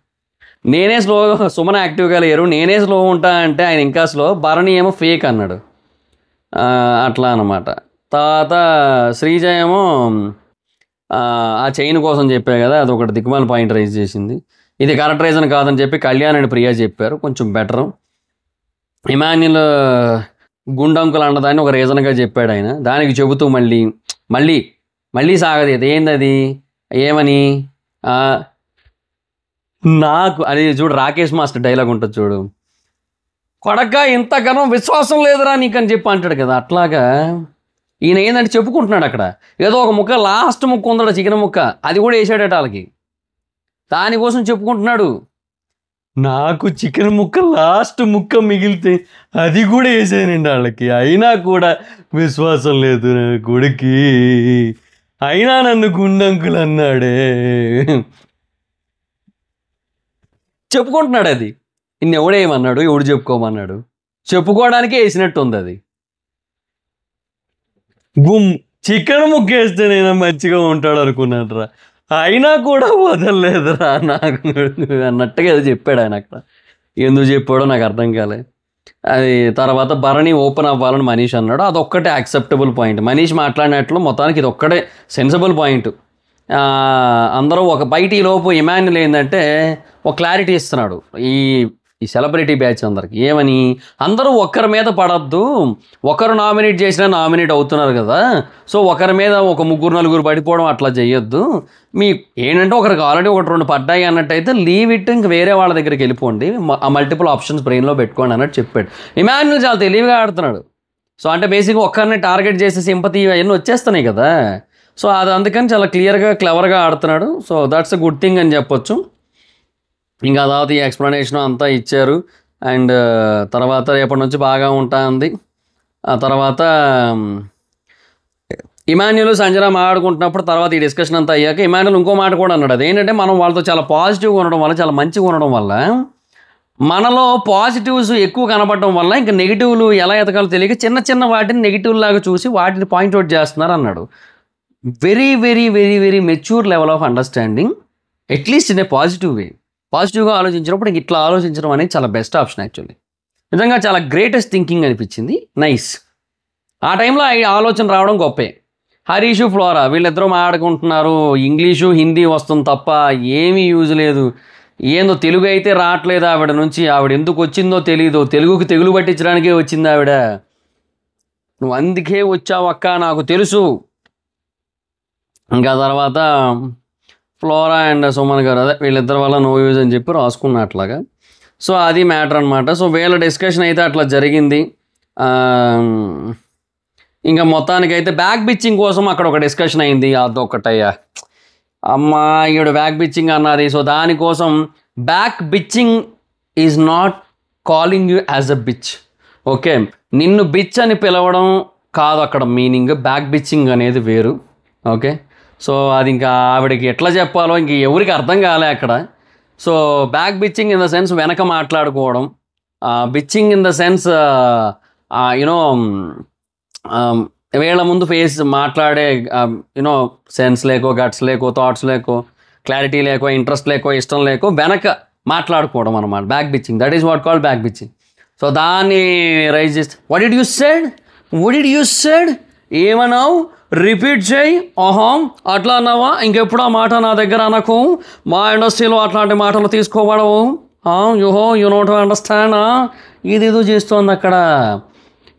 నేనే స్లో, సుమన్ యాక్టివ్గా లేరు, నేనే స్లో ఉంటా అంటే ఆయన ఇంకా స్లో. భరణి ఏమో ఫేక్ అన్నాడు. అట్లా అనమాట. తర్వాత శ్రీజ ఏమో ఆ చైన్ కోసం చెప్పా కదా, అది ఒకటి దిక్కుమాల పాయింట్ రైజ్ చేసింది. ఇది కరెక్ట్ రీజన్ కాదని చెప్పి కళ్యాణ్ అండ్ ప్రియా చెప్పారు, కొంచెం బెటరు. ఇమాన్యుల్ గుండంకులు అన్నదాన్ని ఒక రీజన్గా చెప్పాడు ఆయన. దానికి చెబుతూ మళ్ళీ సాగది ఏందది, ఏమని నాకు అది చూడు, రాకేష్ మాస్టర్ డైలాగ్ ఉంటుంది చూడు, కొడక ఇంతగానో విశ్వాసం లేదురా నీకు అని చెప్పి అంటాడు కదా. అట్లాగా ఈయన ఏంటంటే చెప్పుకుంటున్నాడు అక్కడ. ఏదో ఒక ముక్క, లాస్ట్ ముక్క ఉందట, చికెన్ ముక్క, అది కూడా వేసాడట వాళ్ళకి. దానికోసం చెప్పుకుంటున్నాడు, నాకు చికెన్ ముక్క లాస్ట్ ముక్క మిగిలితే అది కూడా వేసానండి వాళ్ళకి, అయినా కూడా విశ్వాసం లేదు నా కొడుకి, అయినా నన్ను గుండంకులు అన్నాడే చెప్పుకుంటున్నాడు. అది ఎవడేమన్నాడు, ఎవడు చెప్పుకోమన్నాడు, చెప్పుకోవడానికే వేసినట్టు ఉంది అది. చికెన్ ముక్క వేస్తేనైనా మంచిగా ఉంటాడు అనుకున్నాడురా, అయినా కూడా వదలలేదురా నాకు అన్నట్టుగా ఏదో చెప్పాడు ఆయన అక్కడ. ఎందుకు చెప్పాడో నాకు అర్థం కాలే. అది తర్వాత భరణి ఓపెన్ అవ్వాలని మనీష్ అన్నాడు, అదొక్కటే యాక్సెప్టబుల్ పాయింట్. మనీష్ మాట్లాడినట్లు మొత్తానికి ఇది ఒక్కటే సెన్సిబుల్ పాయింట్. అందరూ ఒక బయట ఈ లోపు ఇమాన్యుల్ ఏంటంటే ఒక క్లారిటీ ఇస్తున్నాడు ఈ సెలబ్రిటీ బ్యాచ్ అందరికి. ఏమని, అందరూ ఒకరి మీద పడద్దు, ఒకరు నామినేట్ చేసినా నామినేట్ అవుతున్నారు కదా, సో ఒకరి మీద ఒక 3-4 పడిపోవడం అట్లా చేయొద్దు. మీ ఏంటంటే ఒకరికి ఆల్రెడీ 1-2 పడ్డాయి అన్నట్టయితే లీవ్ ఇట్, ఇంక వేరే వాళ్ళ దగ్గరికి వెళ్ళిపోండి, ఆ మల్టిపుల్ ఆప్షన్స్ బ్రెయిన్లో పెట్టుకోండి అన్నట్టు చెప్పాడు. ఇమాన్యుల్ చాలా తెలివిగా ఆడుతున్నాడు. సో అంటే బేసిక్గా ఒక్కరిని టార్గెట్ చేసే సింపతి అవన్నీ వచ్చేస్తున్నాయి కదా. సో అది అందుకని చాలా క్లవర్గా ఆడుతున్నాడు. So that's a good thing అని చెప్పొచ్చు. ఇంకా తర్వాత ఈ ఎక్స్ప్లెనేషన్ అంతా ఇచ్చారు. అండ్ తర్వాత రేపటి నుంచి బాగా ఉంటుంది. ఆ తర్వాత ఇమాన్యుల్ సంజన మాట్లాడుకుంటున్నప్పుడు తర్వాత ఈ డిస్కషన్ అంతా అయ్యాక ఇమాన్యుల్ ఇంకో మాట కూడా అన్నాడు. అదేంటంటే మనం వాళ్ళతో చాలా పాజిటివ్గా ఉండడం వల్ల, చాలా మంచిగా ఉండడం వల్ల, మనలో పాజిటివ్స్ ఎక్కువ కనపడడం వల్ల ఇంకా నెగిటివ్లు ఎలా ఎతకాలో తెలియక చిన్న వాటిని నెగిటివ్ లాగా చూసి వాటిని పాయింట్అవుట్ చేస్తున్నారు అన్నాడు. Very very very very mature level of understanding, at least in a positive way. పాజిటివ్గా ఆలోచించినప్పుడు ఇట్లా ఆలోచించడం అనేది చాలా బెస్ట్ ఆప్షన్ యాక్చువల్లీ. నిజంగా చాలా గ్రేటెస్ట్ థింకింగ్ అనిపించింది. నైస్. ఆ టైంలో ఆలోచన రావడం గొప్పే. హరీష్, ఫ్లోరా వీళ్ళిద్దరూ మాట్లాడుకుంటున్నారు, ఇంగ్లీషు హిందీ వస్తుంది తప్ప ఏమీ యూజ్ లేదు. ఏందో తెలుగు అయితే రావట్లేదు ఆవిడ నుంచి, ఆవిడ ఎందుకు వచ్చిందో తెలీదు, తెలుగుకి తెగులు పట్టించడానికే వచ్చింది ఆవిడ, నువ్వు అందుకే వచ్చావు అక్క నాకు తెలుసు. ఇంకా తర్వాత ఫ్లోరా అండ్ సుమన్ గారు అదే వీళ్ళిద్దరి వల్ల నో యూజ్ అని చెప్పి రాసుకున్నట్లాగా. సో అది మ్యాటర్ అనమాట. సో వీళ్ళ డిస్కషన్ అయితే అట్లా జరిగింది. ఇంకా మొత్తానికైతే బ్యాక్ బిచ్చింగ్ కోసం అక్కడ ఒక డిస్కషన్ అయింది. అదొకటయ్యా అమ్మా ఈవిడ బ్యాక్ బిచ్చింగ్ అన్నది. సో దానికోసం back bitching is not calling you as a bitch. Okay, నిన్ను బిచ్ అని పిలవడం కాదు అక్కడ మీనింగ్, బ్యాక్ బిచ్చింగ్ అనేది వేరు. ఓకే, సో అది ఇంకా ఆవిడకి ఎట్లా చెప్పాలో ఇంక ఎవరికి అర్థం కాలే అక్కడ. So back bitching in the sense వెనక మాట్లాడుకోవడం, bitching in the sense you know వీళ్ళ ముందు ఫేస్ మాట్లాడే యూనో సెన్స్ లేకో, గట్స్ లేకో, థాట్స్ లేకో, క్లారిటీ లేకో, ఇంట్రెస్ట్ లేకో, ఇష్టం లేకో వెనక మాట్లాడుకోవడం అనమాట back bitching. That is what call back bitching. So దాన్ని రైజ్ చేస్తే వాట్ డిడ్ యూ సెడ్ ఏమన్నావు, రిపీట్ చేయి. అట్లా అన్నావా, ఇంకెప్పుడు ఆ మాట నా దగ్గర అనకు, మా ఇండస్ట్రీలో అట్లాంటి మాటలు తీసుకోవడవు, యు నోట్ అండర్స్టాండ్, ఇదేదో చేస్తోంది అక్కడ.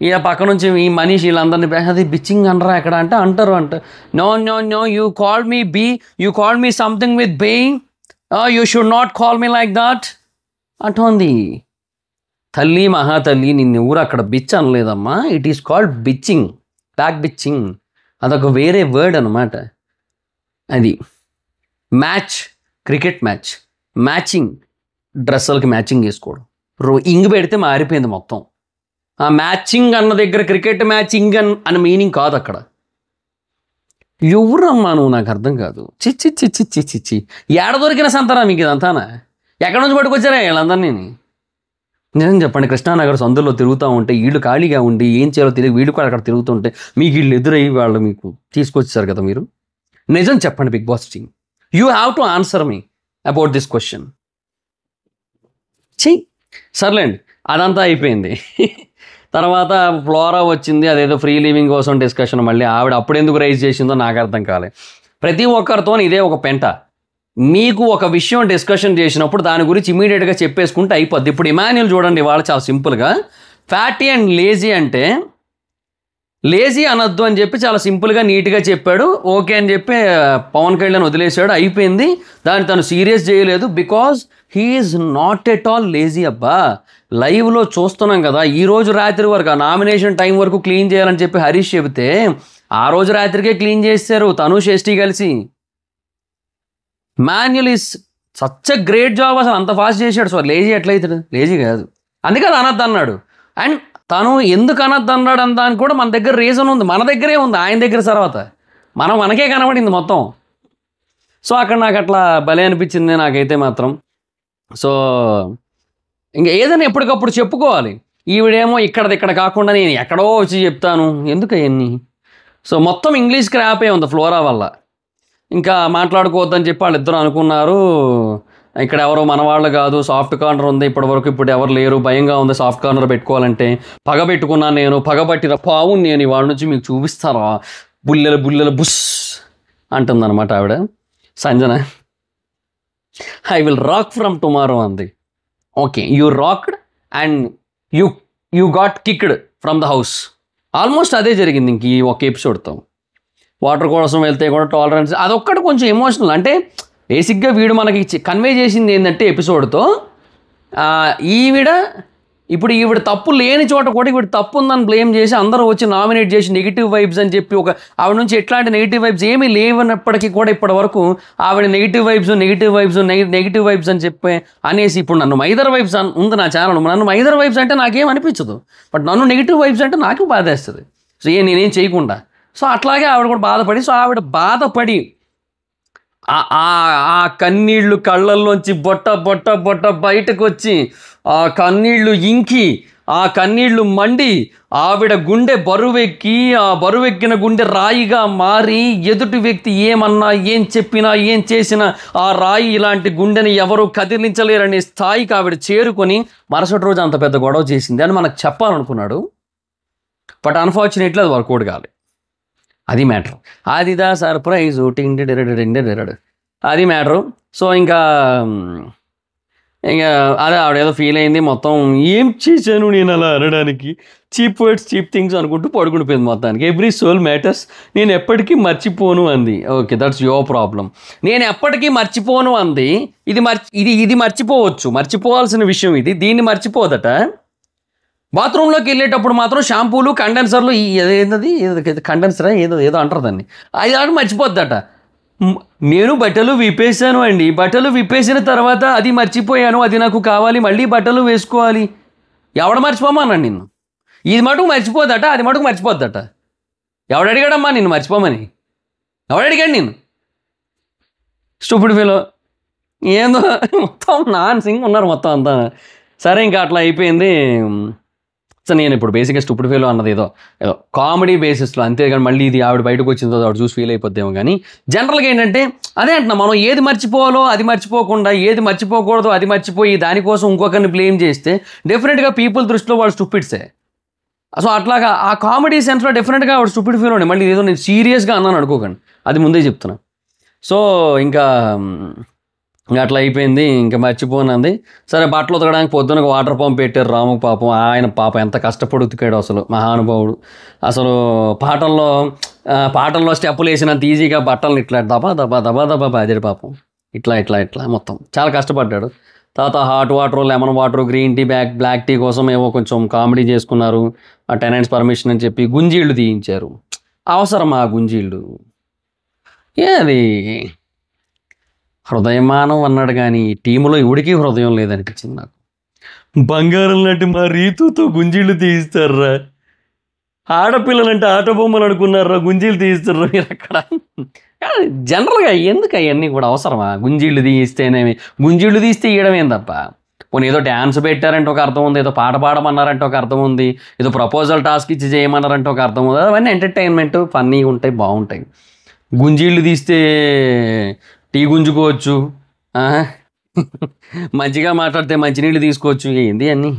ఇక పక్క నుంచి ఈ మనీష్ వీళ్ళందరినీ అది బిచ్చింగ్ అనరా ఎక్కడ అంటే అంటారు no no no you call me you call me something with being you should not call me like that అంటోంది. తల్లి మహాతల్లి నిన్ను ఊరు అక్కడ బిచ్ అనలేదమ్మా, it is called bitching, back bitching, అదొక వేరే వర్డ్ అనమాట. అది మ్యాచ్, క్రికెట్ మ్యాచ్, మ్యాచింగ్, డ్రెస్సులకి మ్యాచింగ్ వేసుకోవడం, ఇంగ్ పెడితే మారిపోయింది మొత్తం. ఆ మ్యాచింగ్ అన్న దగ్గర క్రికెట్ మ్యాచింగ్ అన్న మీనింగ్ కాదు అక్కడ. ఎవరమ్మా నువ్వు, నాకు అర్థం కాదు. చిచ్చి చిచ్చి చిచ్చి చిచ్చి ఏడ దొరికిన సంతారా మీకు ఇదంతానా? ఎక్కడి నుంచి పట్టుకొచ్చారా వీళ్ళందరినీ? నిజం చెప్పండి, కృష్ణానగర్ సందులో తిరుగుతూ ఉంటే వీళ్ళు ఖాళీగా ఉండి ఏం చేయాలో తెలియదు, వీళ్ళు కూడా అక్కడ తిరుగుతుంటే మీకు వీళ్ళు ఎదురయ్యి వాళ్ళు మీకు తీసుకొచ్చారు కదా మీరు. నిజం చెప్పండి Bigg Boss team, you have to answer me about this question. సర్లేండి, అదంతా అయిపోయింది. తర్వాత ఫ్లోరా వచ్చింది, అదేదో ఫ్రీ లీవింగ్ కోసం డిస్కషన్. మళ్ళీ ఆవిడ అప్పుడెందుకు రైజ్ చేసిందో నాకు అర్థం కాలేదు. ప్రతి ఒక్కరితో ఇదే ఒక పెంట. మీకు ఒక విషయం డిస్కషన్ చేసినప్పుడు దాని గురించి ఇమీడియట్గా చెప్పేసుకుంటే అయిపోద్ది. ఇప్పుడు ఇమాన్యుల్ చూడండి, వాళ్ళు చాలా సింపుల్గా ఫ్యాటీ అండ్ లేజీ అంటే లేజీ అనొద్దు అని చెప్పి చాలా సింపుల్గా నీట్గా చెప్పాడు. ఓకే అని చెప్పి పవన్ కళ్యాణ్ వదిలేశాడు, అయిపోయింది. దాన్ని తను సీరియస్ చేయలేదు, because he is not at all lazy. అబ్బా, లైవ్లో చూస్తున్నాం కదా, ఈ రోజు రాత్రి వరకు ఆ నామినేషన్ టైం వరకు క్లీన్ చేయాలని చెప్పి హరీష్ చెబితే ఆ రోజు రాత్రికే క్లీన్ చేశారు తనుష్ ఎస్టీ కలిసి. Manuel is such a great job, అసలు అంత ఫాస్ట్ చేశాడు. So lazy ఎట్లయితాడు? లేజీ కాదు, అందుకే అది అనద్దు అన్నాడు. అండ్ తను ఎందుకు అనద్దు అన్నాడు అని దానికి కూడా మన దగ్గర రీజన్ ఉంది, మన దగ్గరే ఉంది, ఆయన దగ్గర తర్వాత మనకే కనబడింది మొత్తం. సో అక్కడ నాకు అట్లా భలే అనిపించింది నాకైతే మాత్రం. సో ఇంకా ఏదైనా ఎప్పటికప్పుడు చెప్పుకోవాలి. ఈవిడేమో ఇక్కడ కాకుండా నేను ఎక్కడో వచ్చి చెప్తాను, ఎందుకు అవన్నీ? సో మొత్తం ఇంగ్లీష్ క్రాపే ఉంది ఫ్లోరా వల్ల. ఇంకా మాట్లాడుకోవద్దని చెప్పి వాళ్ళిద్దరూ అనుకున్నారు. ఇక్కడ ఎవరో మన వాళ్ళు కాదు, సాఫ్ట్ కార్నర్ ఉంది, ఇప్పుడు ఎవరు లేరు, భయంగా ఉంది సాఫ్ట్ కార్నర్ పెట్టుకోవాలంటే. పగ పెట్టుకున్నాను నేను, పగబట్టిన పావు నేను వాళ్ళ నుంచి మీకు చూపిస్తారా, బుల్లెల బుస్ అంటుందన్నమాట ఆవిడ Sanjana. I will rock from tomorrow అంది. Okay, you rocked and you got kicked from the house. Almost అదే జరిగింది ఇంక ఈ ఒక ఎపిసోడ్తో. వాటర్ కోసం వెళ్తే కూడా టాలరెన్స్, అదొక్కటి కొంచెం ఎమోషనల్. అంటే బేసిక్గా వీడు మనకి కన్వే చేసింది ఏంటంటే ఎపిసోడ్తో ఈవిడ తప్పు లేని చోట కూడా ఈవిడ తప్పు ఉందని బ్లేమ్ చేసి అందరూ వచ్చి నామినేట్ చేసి నెగిటివ్ వైబ్స్ అని చెప్పి ఆవిడ నుంచి ఎట్లాంటి నెగిటివ్ వైబ్స్ ఏమీ లేవన్నప్పటికీ కూడా ఇప్పటి వరకు ఆవిడ నెగిటివ్ వైబ్స్ అని చెప్పి అనేసి ఇప్పుడు నన్ను మైదర్ వైబ్స్ ఉంది నా ఛానల్. నన్ను మైదర్ వైబ్స్ అంటే నాకేం అనిపించదు, బట్ నన్ను నెగిటివ్ వైబ్స్ అంటే నాకు బాధేస్తుంది. సో నేనేం చేయకుండా. సో అట్లాగే ఆవిడ కూడా బాధపడి, సో ఆవిడ బాధపడి ఆ కన్నీళ్లు కళ్ళల్లోంచి బొట్ట బయటకు వచ్చి ఆ కన్నీళ్లు ఇంకి ఆ కన్నీళ్లు మండి ఆవిడ గుండె బరువెక్కి ఆ బరువెక్కిన గుండె రాయిగా మారి ఎదుటి వ్యక్తి ఏమన్నా ఏం చెప్పినా ఏం చేసినా ఆ రాయి ఇలాంటి గుండెని ఎవరు కదిలించలేరనే స్థాయికి ఆవిడ చేరుకొని మరుసటి రోజు అంత పెద్ద గొడవ చేసింది అని మనకు చెప్పాలనుకున్నాడు. బట్ అన్ఫార్చునేట్లీ అది వర్కౌట్ కాలేదు. అది మ్యాటర్. అదిదా సర్ప్రైజ్ అది మ్యాటరు. సో ఇంకా అదే ఆవిడేదో ఫీల్ అయింది. మొత్తం ఏం చేశాను నేను అలా అనడానికి, చీప్ వర్డ్స్ చీప్ థింగ్స్ అనుకుంటూ పడుకునిపోయింది మొత్తానికి. ఎవ్రీ సోల్ మ్యాటర్స్, నేను ఎప్పటికీ మర్చిపోను అంది. Okay, that's your problem. నేను ఎప్పటికీ మర్చిపోను అంది. ఇది మర్చిపోవచ్చు, మర్చిపోవాల్సిన విషయం ఇది, దీన్ని మర్చిపోదట. బాత్రూంలోకి వెళ్ళేటప్పుడు మాత్రం షాంపూలు కండెన్సర్లు కండెన్సరా ఏదో అంటారు దాన్ని, అది మర్చిపోద్దట. నేను బట్టలు విప్పేసాను అండి, బట్టలు విప్పేసిన తర్వాత అది మర్చిపోయాను, అది నాకు కావాలి, మళ్ళీ బట్టలు వేసుకోవాలి. ఎవడ మర్చిపోమన్నాను నిన్ను? ఇది మటుకు మర్చిపోద్దట, అది మటుకు మర్చిపోద్దట. ఎవడు అడిగాడమ్మా నిన్ను మర్చిపోమని? ఎవడు అడిగాడు నిన్ను? Stupid fellow. ఏందో మొత్తం నాన్ సింగ్ ఉన్నారు మొత్తం అంతా. సరే ఇంకా అట్లా అయిపోయింది. సో నేను ఇప్పుడు బేసిక్గా స్టూపిడ్ ఫెలో అన్నది ఏదో కామెడీ బేసిస్లో, అంతేగాని మళ్ళీ ఇది ఆవిడ బయటకు వచ్చిందో ఆవిడ చూసి ఫీల్ అయిపోద్దేమో. కానీ జనరల్గా ఏంటంటే అదే అంటున్నా, మనం ఏది మర్చిపోవాలో అది మర్చిపోకుండా, ఏది మర్చిపోకూడదో అది మర్చిపోయి దానికోసం ఇంకొకరిని బ్లేమ్ చేస్తే డెఫినెట్గా పీపుల్ దృష్టిలో వాళ్ళు స్టూపిడ్సే. సో అట్లాగా ఆ కామెడీ సెన్స్లో డెఫినెట్గా ఆవిడ స్టూపిడ్ ఫీల్ ఉండే. మళ్ళీ ఏదో నేను సీరియస్గా అన్నాను అనుకోకండి, అది ముందే చెప్తున్నా. సో ఇంకా ఇంకా అట్లా అయిపోయింది. ఇంకా మర్చిపోనంది. సరే బట్టలు ఉతకడానికి పొద్దున వాటర్ పంప్ పెట్టారు రాముకు. పాపం ఆయన పాపం ఎంత కష్టపడి ఉతికాడు అసలు మహానుభావుడు. అసలు పాటల్లో స్టెప్పులు వేసినంత ఈజీగా బట్టలను ఇట్లా దబా దబా దబా దబా బాదాడు పాపం. ఇట్లా ఇట్లా ఇట్లా మొత్తం చాలా కష్టపడ్డాడు. తర్వాత hot water, lemon water, green tea, black tea కోసం ఏవో కొంచెం కామెడీ చేసుకున్నారు. ఆ టెనెంట్స్ పర్మిషన్ అని చెప్పి గుంజీళ్ళు తీయించారు. అవసరమా గుంజీళ్ళు? అది హృదయమానం అన్నాడు కానీ టీములో ఎవడికి హృదయం లేదనిపించింది నాకు. బంగారం లాంటి మా రీతుతో గుంజీళ్ళు తీయిస్తారా? ఆడపిల్లలంటే ఆట బొమ్మలు అనుకున్నారా? గుంజీలు తీయిస్తారా మీరు అక్కడ? జనరల్గా ఎందుకు అవన్నీ కూడా అవసరమా? గుంజీళ్ళు తీయిస్తేనేమి, గుంజీళ్ళు తీస్తే ఇవ్వడమేం తప్ప. పోనీ ఏదో డ్యాన్స్ పెట్టారంటే ఒక అర్థం ఉంది, ఏదో పాట పాడమన్నారంటే ఒక అర్థం ఉంది, ఏదో ప్రపోజల్ టాస్క్ ఇచ్చి చేయమన్నారంటే ఒక అర్థం ఉంది. అవన్నీ ఎంటర్టైన్మెంట్ ఫన్నీగా ఉంటాయి, బాగుంటాయి. గుంజీళ్ళు తీస్తే టీ గుంజుకోవచ్చు, మంచిగా మాట్లాడితే మంచినీళ్ళు తీసుకోవచ్చు. ఏంది అన్నీ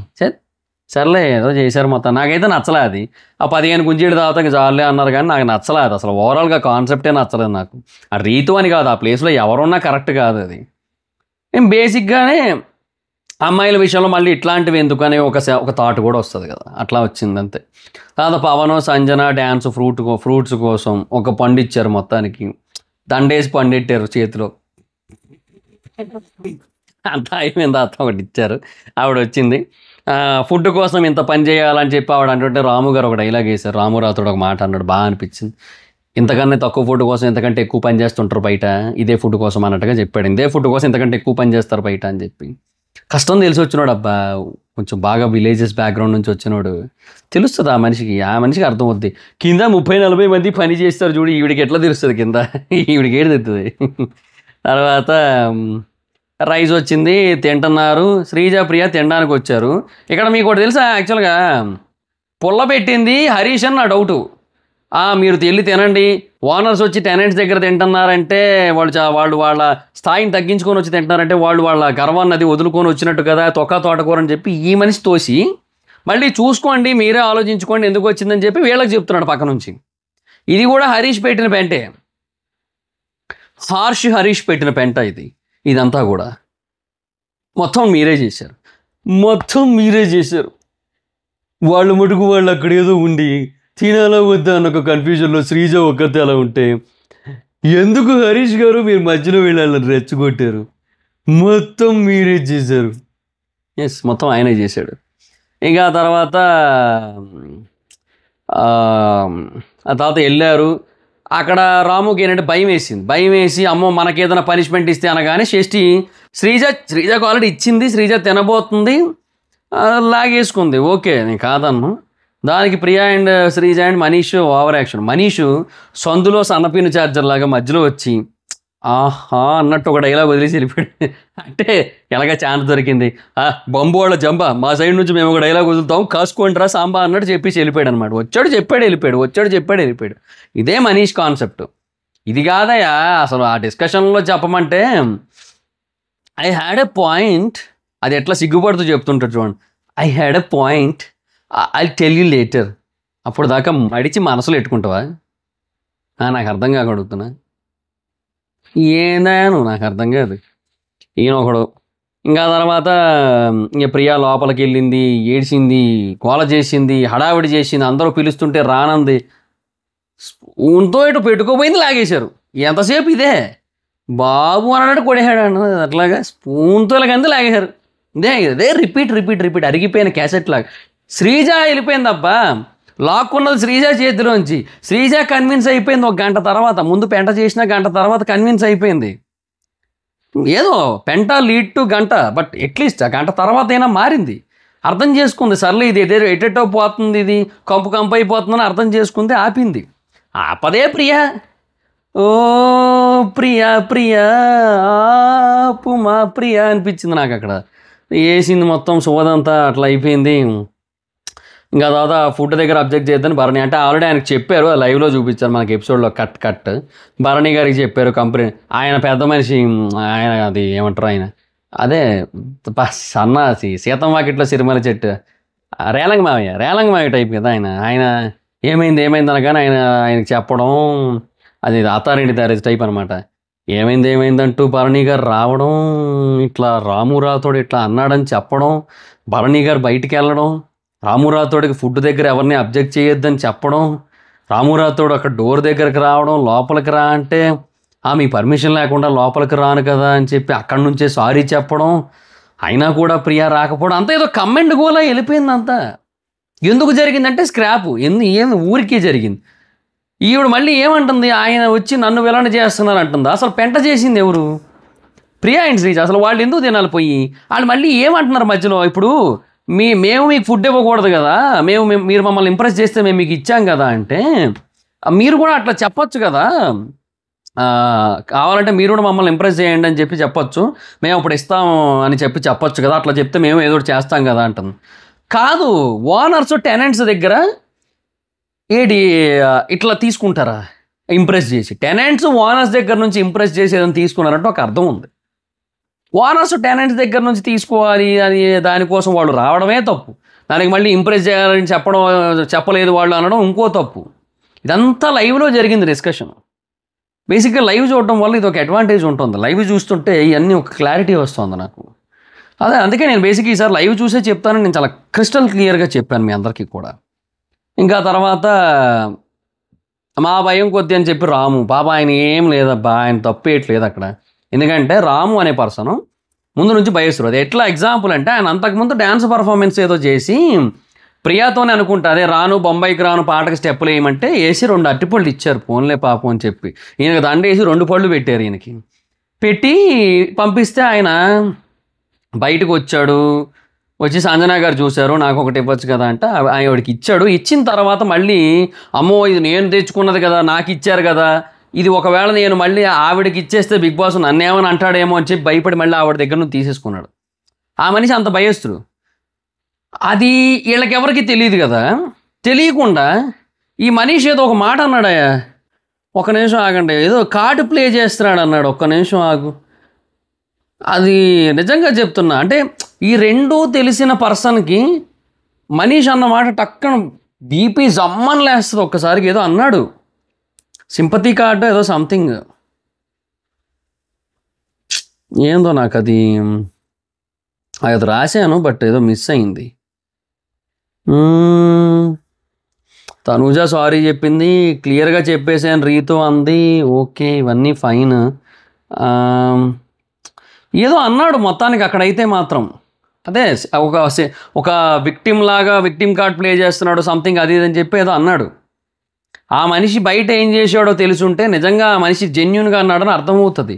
సర్లే ఏదో చేశారు మొత్తం. నాకైతే నచ్చలే అది. ఆ 15 గుంజీళ్ళు తాగుతాక చాలే అన్నారు కానీ నాకు నచ్చలేదు అసలు. ఓవరాల్గా కాన్సెప్టే నచ్చలేదు నాకు. ఆ రీతు అని కాదు, ఆ ప్లేస్లో ఎవరున్నా కరెక్ట్ కాదు అది. నేను బేసిక్గానే అమ్మాయిల విషయంలో మళ్ళీ ఇట్లాంటివి ఎందుకని ఒక థాట్ కూడా వస్తుంది కదా, అట్లా వచ్చింది అంతే. తర్వాత పవన్ సంజన డ్యాన్స్ ఫ్రూట్స్ కోసం ఒక పండు ఇచ్చారు, మొత్తానికి దండేసి పండెట్టారు చేతిలో. అంత అయిపోయింది. అత్త ఒకటి ఇచ్చారు, ఆవిడ వచ్చింది. ఫుడ్ కోసం ఇంత పని చేయాలని చెప్పి ఆవిడ అంటుంటే రాము గారు ఒక డైలాగ్ వేశారు. రాము రాతుడు ఒక మాట అన్నాడు, బాగా అనిపించింది. ఇంతకన్నా తక్కువ ఫుడ్ కోసం ఇంతకంటే ఎక్కువ పని చేస్తుంటారు బయట, ఇదే ఫుడ్ కోసం అన్నట్టుగా చెప్పాడు. ఇదే ఫుడ్ కోసం ఇంతకంటే ఎక్కువ పని చేస్తారు బయట అని చెప్పి. కష్టం తెలిసి వచ్చినాడు అబ్బా, కొంచెం బాగా విలేజెస్ బ్యాక్గ్రౌండ్ నుంచి వచ్చినాడు. తెలుస్తుంది ఆ మనిషికి అర్థం అవుద్ది. కింద 30-40 మంది పని చేస్తారు చూడు, ఈవిడికి ఎట్లా తెలుస్తుంది కింద, ఈవిడికి ఏడు తెస్తుంది. తర్వాత రైస్ వచ్చింది, తింటున్నారు. శ్రీజ ప్రియ తినడానికి వచ్చారు. ఇక్కడ మీకు ఒకటి తెలుసా, యాక్చువల్గా పుల్ల పెట్టింది హరీష్ అని నా డౌటు. మీరు వెళ్ళి తినండి, ఓనర్స్ వచ్చి టెనెంట్స్ దగ్గర తింటున్నారంటే వాళ్ళు వాళ్ళ స్థాయిని తగ్గించుకొని వచ్చి తింటున్నారంటే వాళ్ళు వాళ్ళ గర్వాన్ని అది వదులుకొని వచ్చినట్టు కదా, తోటకూర అని చెప్పి ఈ మనిషి తోసి మళ్ళీ చూసుకోండి, మీరే ఆలోచించుకోండి ఎందుకు వచ్చిందని చెప్పి వీళ్ళకి చెప్తున్నాడు పక్క నుంచి. ఇది కూడా హరీష్ పెట్టిన పెంటే, హరీష్ పెట్టిన పెంట ఇదంతా కూడా మొత్తం మీరే చేశారు. వాళ్ళు మటుకు వాళ్ళు అక్కడ ఏదో ఉండి తినాలా వద్దా అన్న ఒక కన్ఫ్యూజన్లో శ్రీజ ఒక్కతే అలా ఉంటే, ఎందుకు హరీష్ గారు మీరు మధ్యలో వీళ్ళని రెచ్చగొట్టారు? మొత్తం మీరే చేశారు. మొత్తం ఆయనే చేశాడు. ఇంకా ఆ తర్వాత వెళ్ళారు. అక్కడ రాముకి ఏంటంటే భయం వేసి అమ్మో మనకేదైనా పనిష్మెంట్ ఇస్తే అనగానే శ్రీజకు ఆల్రెడీ ఇచ్చింది, శ్రీజ తినబోతుంది, లాగేసుకుంది. ఓకే, నేను కాదన్ను. దానికి Priya and Sreeja and Manish over action. Manish సందులో సన్నపిన్ ఛార్జర్ లాగా మధ్యలో వచ్చి ఆహా అన్నట్టు ఒక డైలాగ్ వదిలేసి వెళ్ళిపోయాడు. అంటే ఎలాగ ఛాన్స్ దొరికింది, బొంబు వాళ్ళ జంబా మా సైడ్ నుంచి మేము ఒక డైలాగ్ వదులుతాం, కాసుకోండిరా సాంబా అన్నట్టు చెప్పేసి వెళ్ళిపోయాడు అనమాట. వచ్చాడు చెప్పాడు వెళ్ళిపోయాడు. ఇదే మనీష్ కాన్సెప్ట్. ఇది కాదయా అసలు ఆ డిస్కషన్లో చెప్పమంటే, ఐ హ్యాడ్ ఎ పాయింట్. అది ఎట్లా సిగ్గుపడుతూ చెప్తుంటాడు చూడండి, I had a point, I tell you later. అప్పుడు దాకా మడిచి మనసులో పెట్టుకుంటావా? నాకు అర్థం కాక అడుగుతున్నా, ఏనాను నాకు అర్థం కాదు. ఈయన ఒకడు. ఇంకా తర్వాత ఇంక ప్రియా లోపలికి వెళ్ళింది, ఏడ్చింది, గోల చేసింది, హడావిడి చేసింది, అందరూ పిలుస్తుంటే రానంది. స్పూన్తో ఇటు పెట్టుకోపోయింది, లాగేశారు. ఎంతసేపు ఇదే బాబు అన్నాడు, కొడేశాడు అన్నది. అట్లాగా స్పూన్తో ఇలాగంది లాగేశారు. ఇదే రిపీట్ అరిగిపోయిన క్యాసెట్ లాగా. శ్రీజ వెళ్ళిపోయింది అబ్బా, లాక్కున్నది శ్రీజ చేతిలోంచి. శ్రీజ కన్విన్స్ అయిపోయింది ఒక గంట తర్వాత. ముందు పెంట చేసిన గంట తర్వాత కన్విన్స్ అయిపోయింది. ఏదో పెంట లీడ్ టు గంట, బట్ అట్లీస్ట్ ఆ గంట తర్వాత అయినా మారింది, అర్థం చేసుకుంది. సర్లే ఇది ఎటెటో పోతుంది, ఇది కంపు అయిపోతుందని అర్థం చేసుకుంది, ఆపింది. ఆపదే ప్రియా, ఓ ప్రియా ఆపు మా ప్రియా అనిపించింది నాకు. అక్కడ వేసింది మొత్తం సోదంతా అట్లా అయిపోయింది. ఇంకా తర్వాత ఫుడ్ దగ్గర అబ్జెక్ట్ చేద్దని భరణి అంటే ఆల్రెడీ ఆయనకు చెప్పారు, లైవ్లో చూపించారు మనకి ఎపిసోడ్లో కట్ భరణి గారికి చెప్పారు. కంపెనీ ఆయన పెద్ద మనిషి, ఆయన అది ఏమంటారు, ఆయన అదే సన్నాసి సీతం వాకిట్లో సిరిమల చెట్టు, రేలంగి మావయ్య టైప్ కదా ఆయన ఏమైంది అనగానే ఆయనకి చెప్పడం, అది అథారిటీ టైప్ అనమాట. ఏమైందంటూ భరణి గారు రావడం, ఇట్లా రామురాతోడు ఇట్లా అన్నాడని చెప్పడం, భరణి గారు బయటికి వెళ్ళడం, రామురాతోడికి ఫుడ్ దగ్గర ఎవరిని అబ్జెక్ట్ చేయొద్దని చెప్పడం, రామురాతోడు అక్కడ డోర్ దగ్గరికి రావడం, లోపలికి రా అంటే మీ పర్మిషన్ లేకుండా లోపలికి రాను కదా అని చెప్పి అక్కడి నుంచే సారీ చెప్పడం, అయినా కూడా ప్రియా రాకపోవడం, అంతా ఏదో కమెంట్ గోలా వెళ్ళిపోయింది అంతా. ఎందుకు జరిగిందంటే స్క్రాప్ ఏం ఊరికే జరిగింది. ఈవిడ మళ్ళీ ఏమంటుంది, ఆయన వచ్చి నన్ను విలన చేస్తున్నారు అంటుంది. అసలు పెంట చేసింది ఎవరు? ప్రియా అండ్ శ్రీజ. అసలు వాళ్ళు ఎందుకు తినాలి పోయి? వాళ్ళు మళ్ళీ ఏమంటున్నారు మధ్యలో, ఇప్పుడు మేము మీకు ఫుడ్ ఇవ్వకూడదు కదా, మీరు మమ్మల్ని ఇంప్రెస్ చేస్తే మేము మీకు ఇచ్చాం కదా అంటే మీరు కూడా అట్లా చెప్పొచ్చు కదా, కావాలంటే మీరు కూడా మమ్మల్ని ఇంప్రెస్ చేయండి అని చెప్పొచ్చు, మేము అప్పుడు ఇస్తాం అని చెప్పొచ్చు కదా, అట్లా చెప్తే మేము ఏదో ఒకటి చేస్తాం కదా అంటుంది. కాదు, ఓనర్స్ టెనెంట్స్ దగ్గర ఇట్లా తీసుకుంటారా ఇంప్రెస్ చేసి? టెనెంట్స్ ఓనర్స్ దగ్గర నుంచి ఇంప్రెస్ చేసి ఏదైనా తీసుకున్నారంటే ఒక అర్థం ఉంది. ఓనర్స్ టెనెంట్స్ దగ్గర నుంచి తీసుకోవాలి అని దానికోసం వాళ్ళు రావడమే తప్పు, దానికి మళ్ళీ ఇంప్రెస్ చేయాలని చెప్పలేదు వాళ్ళు అనడం ఇంకో తప్పు. ఇదంతా లైవ్లో జరిగింది డిస్కషన్. బేసిక్గా లైవ్ చూడటం వల్ల ఇది ఒక అడ్వాంటేజ్ ఉంటుంది. లైవ్ చూస్తుంటే ఇవన్నీ ఒక క్లారిటీ వస్తుంది నాకు. అందుకే నేను బేసిక్గా ఈసారి లైవ్ చూసే చెప్తాను. నేను చాలా క్రిస్టల్ క్లియర్గా చెప్పాను మీ అందరికీ కూడా. ఇంకా తర్వాత మా భయం కొద్ది అని చెప్పి రాము, బాబా ఆయన ఏం లేదబ్బా, ఆయన తప్పేయట్లేదు అక్కడ. ఎందుకంటే రాము అనే పర్సన్ ముందు నుంచి భయస్తుడు. అది ఎట్లా ఎగ్జాంపుల్ అంటే, ఆయన అంతకుముందు డ్యాన్స్ పర్ఫార్మెన్స్ ఏదో చేసి ప్రియాతోనే అనుకుంటా, అదే రాను బొంబాయికి రాను పాటకి స్టెప్పులు వేయమంటే వేసి 2 అరటిపళ్ళు ఇచ్చారు, ఫోన్లే పాపం అని చెప్పి. ఈయనకు దండేసి 2 పళ్ళు పెట్టారు. ఈయనకి పెట్టి పంపిస్తే ఆయన బయటకు వచ్చాడు. వచ్చి సంజనా గారు చూశారు, నాకు ఒకటి ఇవ్వచ్చు కదా అంటే ఆవిడకి ఇచ్చాడు. ఇచ్చిన తర్వాత మళ్ళీ అమ్మో ఇది నేను తెచ్చుకున్నది కదా, నాకు ఇచ్చారు కదా, ఇది ఒకవేళ నేను మళ్ళీ ఆవిడకి ఇచ్చేస్తే బిగ్ బాస్ నన్ను ఏమని అంటాడేమో అని చెప్పి భయపడి మళ్ళీ ఆవిడ దగ్గర నుంచి తీసేసుకున్నాడు. ఆ మనిషి అంత భయస్తుడు. అది వీళ్ళకెవరికి తెలియదు కదా. తెలియకుండా ఈ మనిషి ఏదో ఒక మాట అన్నాడయ్యా, ఒక నిమిషం ఆగండి, ఏదో కార్డు ప్లే చేస్తున్నాడు అన్నాడు, ఒక్క నిమిషం ఆగు. అది నిజంగా చెప్తున్నా, అంటే ఈ రెండూ తెలిసిన పర్సన్కి మనీష్ అన్నమాట టక్కన బీపీ జమ్మని లేస్తుంది ఒక్కసారికి. ఏదో అన్నాడు, సింపతి కార్డు ఏదో సంథింగ్, ఏందో నాకు అది రాశాను బట్ ఏదో మిస్ అయింది. తనూజ సారీ చెప్పింది, క్లియర్గా చెప్పేసాను, రీతు అంది, ఓకే ఇవన్నీ ఫైన్. ఏదో అన్నాడు మొత్తానికి అక్కడైతే మాత్రం, అదే ఒక విక్టిమ్ లాగా విక్టిమ్ కార్డ్ ప్లే చేస్తున్నాడు సంథింగ్ అది అని చెప్పి ఏదో అన్నాడు. ఆ మనిషి బయట ఏం చేసాడో తెలుసుంటే నిజంగా ఆ మనిషి జెన్యున్గా అన్నాడని అర్థమవుతుంది.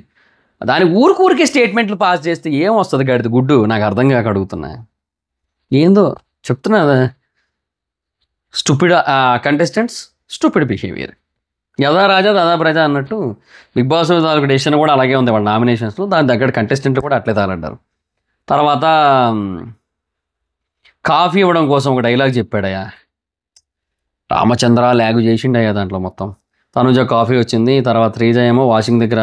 దాని ఊరికే స్టేట్మెంట్లు పాస్ చేస్తే ఏం వస్తుంది గడిది గుడ్డు, నాకు అర్థం కాక అడుగుతున్నా. ఏందో చెప్తున్నా, స్టూపిడ్ కంటెస్టెంట్స్, స్టూపిడ్ బిహేవియర్, యథా రాజా దాదా ప్రజా అన్నట్టు బిగ్ బాస్ తాలూకు డెసిషన్ కూడా అలాగే ఉంది వాళ్ళ నామినేషన్స్లో. దాని దగ్గర కంటెస్టెంట్లు కూడా అట్లే తారంటారు. తర్వాత కాఫీ ఇవ్వడం కోసం ఒక డైలాగ్ చెప్పాడయ్యా రామచంద్ర, ల్యాగ్ చేసిండయ్యా దాంట్లో మొత్తం. తనుజ కాఫీ వచ్చింది, తర్వాత శ్రీజ ఏమో వాషింగ్ దగ్గర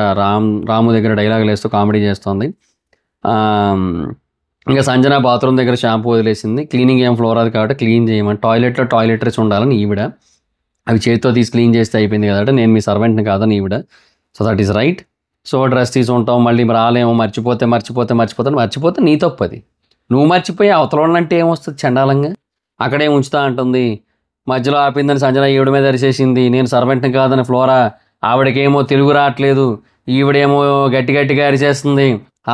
రాము దగ్గర డైలాగులు వేస్తూ కామెడీ చేస్తుంది. ఇంకా సంజన బాత్రూమ్ దగ్గర షాంపూ వదిలేసింది, క్లీనింగ్ ఏం ఫ్లోర్ అది కాబట్టి క్లీన్ చేయమని, టాయిలెటరీస్ ఉండాలని ఈవిడ, అవి చేతితో తీసి క్లీన్ చేస్తే అయిపోయింది కదా, నేను మీ సర్వెంట్ని కాదని ఈవిడ. So that is right. So dress తీసుకుంటాం, మళ్ళీ రాలేమో, మర్చిపోతే నీ తప్పు అది. నువ్వు మర్చిపోయి అవతలంటే ఏమొస్తుంది చండాలంగా, అక్కడే ఉంచుతా అంటుంది. మధ్యలో ఆపిందని సంజన ఈవిడ మీద అరిచేసింది, నేను సర్వెంట్ని కాదని ఫ్లోరా. ఆవిడకేమో తెలుగు రావట్లేదు, ఈవిడేమో గట్టిగా అరిచేస్తుంది,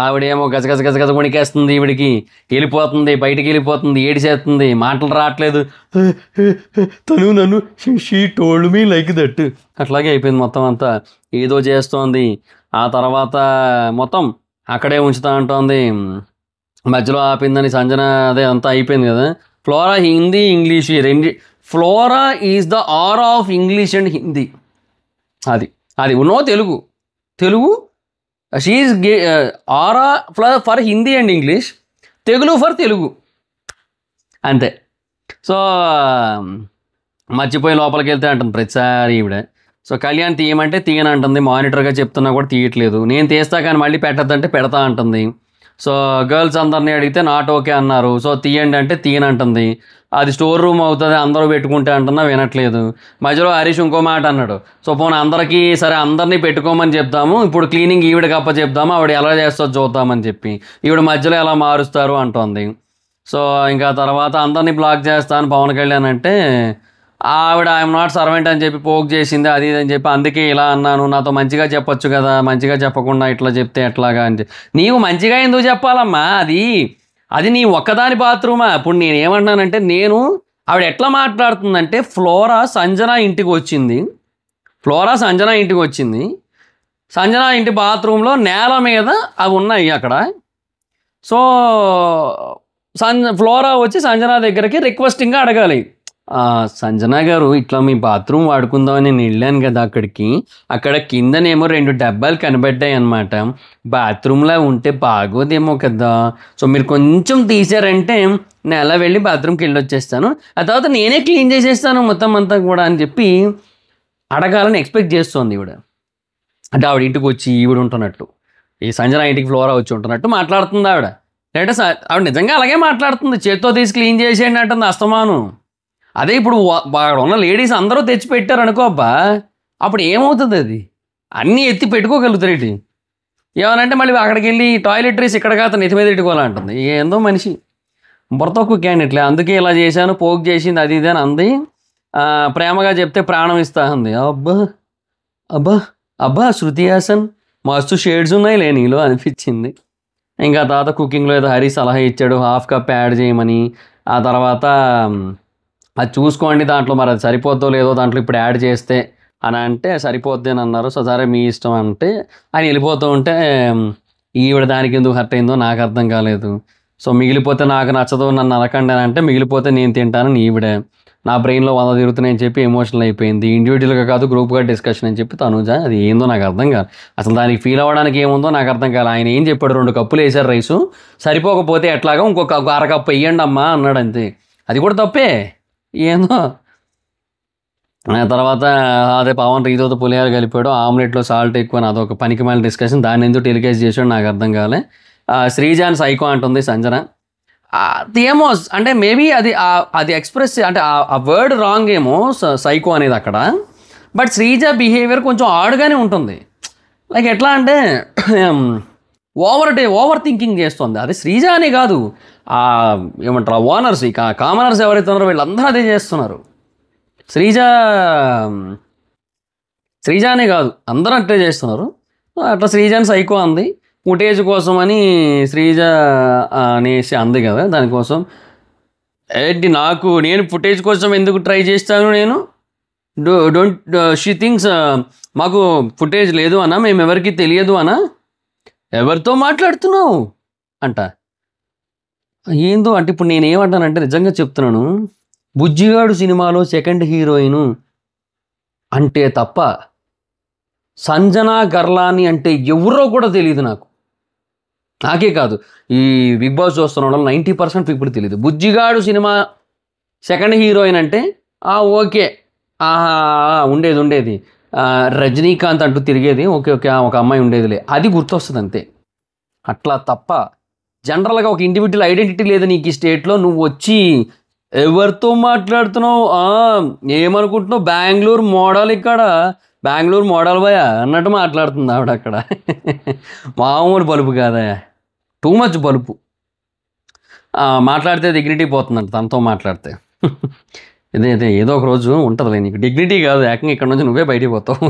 ఆవిడేమో గజ వణికేస్తుంది, ఈవిడికి వెళ్ళిపోతుంది, బయటికి వెళ్ళిపోతుంది, ఏడిచేస్తుంది, మాటలు రావట్లేదు, తను నన్ను she told me like that, అట్లాగే అయిపోయింది మొత్తం అంతా. ఏదో చేస్తోంది. ఆ తర్వాత మొత్తం అక్కడే ఉంచుతా అంటోంది. మధ్యలో ఆపిందని సంజన, అదే అంతా అయిపోయింది కదా. Flora Hindi English Flora is the R of English and Hindi. అది you know Telugu she is aura for Hindi and English, Telugu for Telugu, అంతే. సో మర్చిపోయి లోపలికి వెళ్తే అంటుంది ప్రతిసారి ఈవిడ. సో కళ్యాణ్ తీయమంటే తీయనంటుంది, మానిటర్గా చెప్తున్నా కూడా తీయట్లేదు. నేను తీస్తా కానీ మళ్ళీ పెట్టద్దంటే పెడతా అంటుంది. సో గర్ల్స్ అందరినీ అడిగితే నాట్ ఓకే అన్నారు. సో తీయండి అంటే తీయనంటుంది. అది స్టోర్ రూమ్ అవుతుంది అందరూ పెట్టుకుంటే అంటున్నా వినట్లేదు. మధ్యలో హరీష్ ఇంకో మాట అన్నాడు. సో పోనీ అందరికీ సరే అందరినీ పెట్టుకోమని చెప్తాము, ఇప్పుడు క్లీనింగ్ ఈవిడ కప్ప చెప్తాము, ఆవిడ ఎలా చేస్తుందో చూద్దామని చెప్పి ఈవిడ మధ్యలో ఎలా మారుస్తారు అంటోంది. సో ఇంకా తర్వాత అందరినీ బ్లాక్ చేస్తాను పవన్ కళ్యాణ్ అంటే ఆవిడ ఐఎమ్ నాట్ సర్వెంట్ అని చెప్పి పోక్ చేసింది, అది ఇది అని చెప్పి అందుకే ఇలా అన్నాను, నాతో మంచిగా చెప్పొచ్చు కదా, మంచిగా చెప్పకుండా ఇట్లా చెప్తే ఎట్లాగా అని చెప్పి. నీవు మంచిగా ఎందుకు చెప్పాలమ్మా, అది అది నీ ఒక్కదాని బాత్రూమా. ఇప్పుడు నేను ఏమన్నానంటే ఆవిడ ఎట్లా మాట్లాడుతుందంటే ఫ్లోరా సంజన ఇంటికి వచ్చింది, సంజన ఇంటి బాత్రూంలో నేల మీద అవి ఉన్నాయి అక్కడ. సో ఫ్లోరా వచ్చి సంజన దగ్గరికి రిక్వెస్టింగ్గా అడగాలి, సంజన గారు ఇట్లా మీ బాత్రూమ్ వాడుకుందామని నేను వెళ్ళాను కదా అక్కడ కిందనేమో 2 డబ్బాలు కనబడ్డాయి అనమాట, బాత్రూంలో ఉంటే బాగోదేమో కదా, సో మీరు కొంచెం తీసారంటే నేను అలా వెళ్ళి బాత్రూమ్కి వెళ్ళి వచ్చేస్తాను, ఆ తర్వాత నేనే క్లీన్ చేసేస్తాను మొత్తం అంతా కూడా అని చెప్పి అడగాలని ఎక్స్పెక్ట్ చేస్తోంది ఈవిడ. అంటే ఆవిడ ఇంటికి వచ్చి ఈవిడ ఉంటున్నట్టు, ఈ సంజన ఇంటికి ఫ్లోరా వచ్చి ఉంటున్నట్టు మాట్లాడుతుంది ఆవిడ. అంటే ఆవిడ నిజంగా అలాగే మాట్లాడుతుంది, చేత్తో తీసి క్లీన్ చేసేయండి అంటుంది అస్తమాను. అదే ఇప్పుడు అక్కడ ఉన్న లేడీస్ అందరూ తెచ్చి పెట్టారు అనుకో అబ్బా, అప్పుడు ఏమవుతుంది, అది అన్నీ ఎత్తి పెట్టుకోగలుగుతారు. ఇటు ఏమనంటే మళ్ళీ అక్కడికి వెళ్ళి టాయిలెటరీస్ ఇక్కడ కాదు నెత్తి మీద పెట్టుకోవాలంటుంది. ఏందో మనిషి బుర్రతొక్కు క్యాండిడేట్లే, అందుకే ఇలా చేశాను, పోక్ చేసింది అది ఇది అని అంది. ప్రేమగా చెప్తే ప్రాణం ఇస్తా ఉంది. అబ్బా అబ్బా అబ్బా శృతి హాసన్ మస్తు షేడ్స్ ఉన్నాయి నీలో అనిపించింది. ఇంకా తర్వాత కుకింగ్లో ఏదో హరి సలహా ఇచ్చాడు, 1/2 కప్ యాడ్ చేయమని. ఆ తర్వాత అది చూసుకోండి దాంట్లో మరి అది సరిపోద్దో లేదో దాంట్లో ఇప్పుడు యాడ్ చేస్తే అని అంటే సరిపోద్ది అని అన్నారు. సో సరే మీ ఇష్టం అంటే ఆయన వెళ్ళిపోతూ ఉంటే ఈవిడ దానికి ఎందుకు హర్ట్ అయిందో నాకు అర్థం కాలేదు. సో మిగిలిపోతే నాకు నచ్చదు నన్ను అనకండి అని అంటే మిగిలిపోతే నేను తింటానని ఈవిడే, నా బ్రెయిన్లో 100 తిరుగుతున్నాయని చెప్పి ఎమోషనల్ అయిపోయింది. ఇండివిజువల్గా కాదు గ్రూప్గా డిస్కషన్ అని చెప్పి తనుజ, అది ఏందో నాకు అర్థం కాదు, అసలు దానికి ఫీల్ అవ్వడానికి ఏముందో నాకు అర్థం కాదు. ఆయన ఏం చెప్పాడు, 2 కప్పులు వేసారు రైసు, సరిపోకపోతే ఎట్లాగా ఇంకొక 1/2 కప్పు వేయండి అమ్మా అన్నాడు అంతే. అది కూడా తప్పే ఏందో. తర్వాత అదే పవన్ రీతోతో పులిహార కలిపాడు, ఆమ్లెట్లో సాల్ట్ ఎక్కువ అని అదొక పనికి మళ్ళీ డిస్కషన్, దాన్ని ఎందుకు టెలికాస్ట్ చేసాడు నాకు అర్థం కాలే. శ్రీజాన్ సైకో అంటుంది సంజన. ఏమో అంటే మేబీ అది ఎక్స్ప్రెస్ అంటే ఆ వర్డ్ రాంగ్ ఏమో సైకో అనేది అక్కడ, బట్ శ్రీజ బిహేవియర్ కొంచెం ఆడుగానే ఉంటుంది. లైక్ ఎట్లా అంటే ఓవర్ థింకింగ్ చేస్తుంది. అది శ్రీజ అనే కాదు, ఏమంటారు ఓనర్స్, ఇక కామనర్స్ ఎవరైతే ఉన్నారో వీళ్ళందరూ అదే చేస్తున్నారు. శ్రీజ అనే కాదు అందరూ అట్లే చేస్తున్నారు. అట్లా శ్రీజాని సైకో అంది, ఫుటేజ్ కోసం అని శ్రీజ అనేసి అంది కదా, దానికోసం ఏంటి నేను ఫుటేజ్ కోసం ఎందుకు ట్రై చేస్తాను, నేను డోంట్ షీ థింగ్స్ మాకు ఫుటేజ్ లేదు అన్నా, మేము ఎవరికి తెలియదు అన్నా, ఎవరితో మాట్లాడుతున్నావు అంట. ఏందో అంటే ఇప్పుడు నేనేమంటానంటే నిజంగా చెప్తున్నాను, బుజ్జిగాడు సినిమాలో 2nd హీరోయిన్ అంటే తప్ప సంజనా గర్లాని అంటే ఎవరో కూడా తెలియదు నాకే కాదు, ఈ బిగ్ బాస్ చూస్తున్న వాళ్ళు 90% పీపుల్ తెలియదు. బుజ్జిగాడు సినిమా 2nd హీరోయిన్ అంటే ఓకే ఉండేది రజనీకాంత్ అంటూ తిరిగేది, ఓకే ఒక అమ్మాయి ఉండేదిలే, అది గుర్తొస్తుంది అంతే. అట్లా తప్ప జనరల్గా ఒక ఇండివిజువల్ ఐడెంటిటీ లేదు నీకు ఈ స్టేట్లో. నువ్వు వచ్చి ఎవరితో మాట్లాడుతున్నావు, ఏమనుకుంటున్నావు, బెంగళూరు మోడల్, ఇక్కడ బెంగళూరు మోడల్ బాయ్ అన్నట్టు మాట్లాడుతుంది ఆవిడ అక్కడ. మామూలు బలుపు కాదా, టూ మచ్ బలుపు. మాట్లాడితే డిగ్నిటీ పోతుందంట తనతో మాట్లాడితే. ఇదే ఏదో ఒక రోజు ఉంటుందిలే నీకు డిగ్నిటీ కాదు, ఏకంగా ఇక్కడ నుంచి నువ్వే బయటికి పోతావు.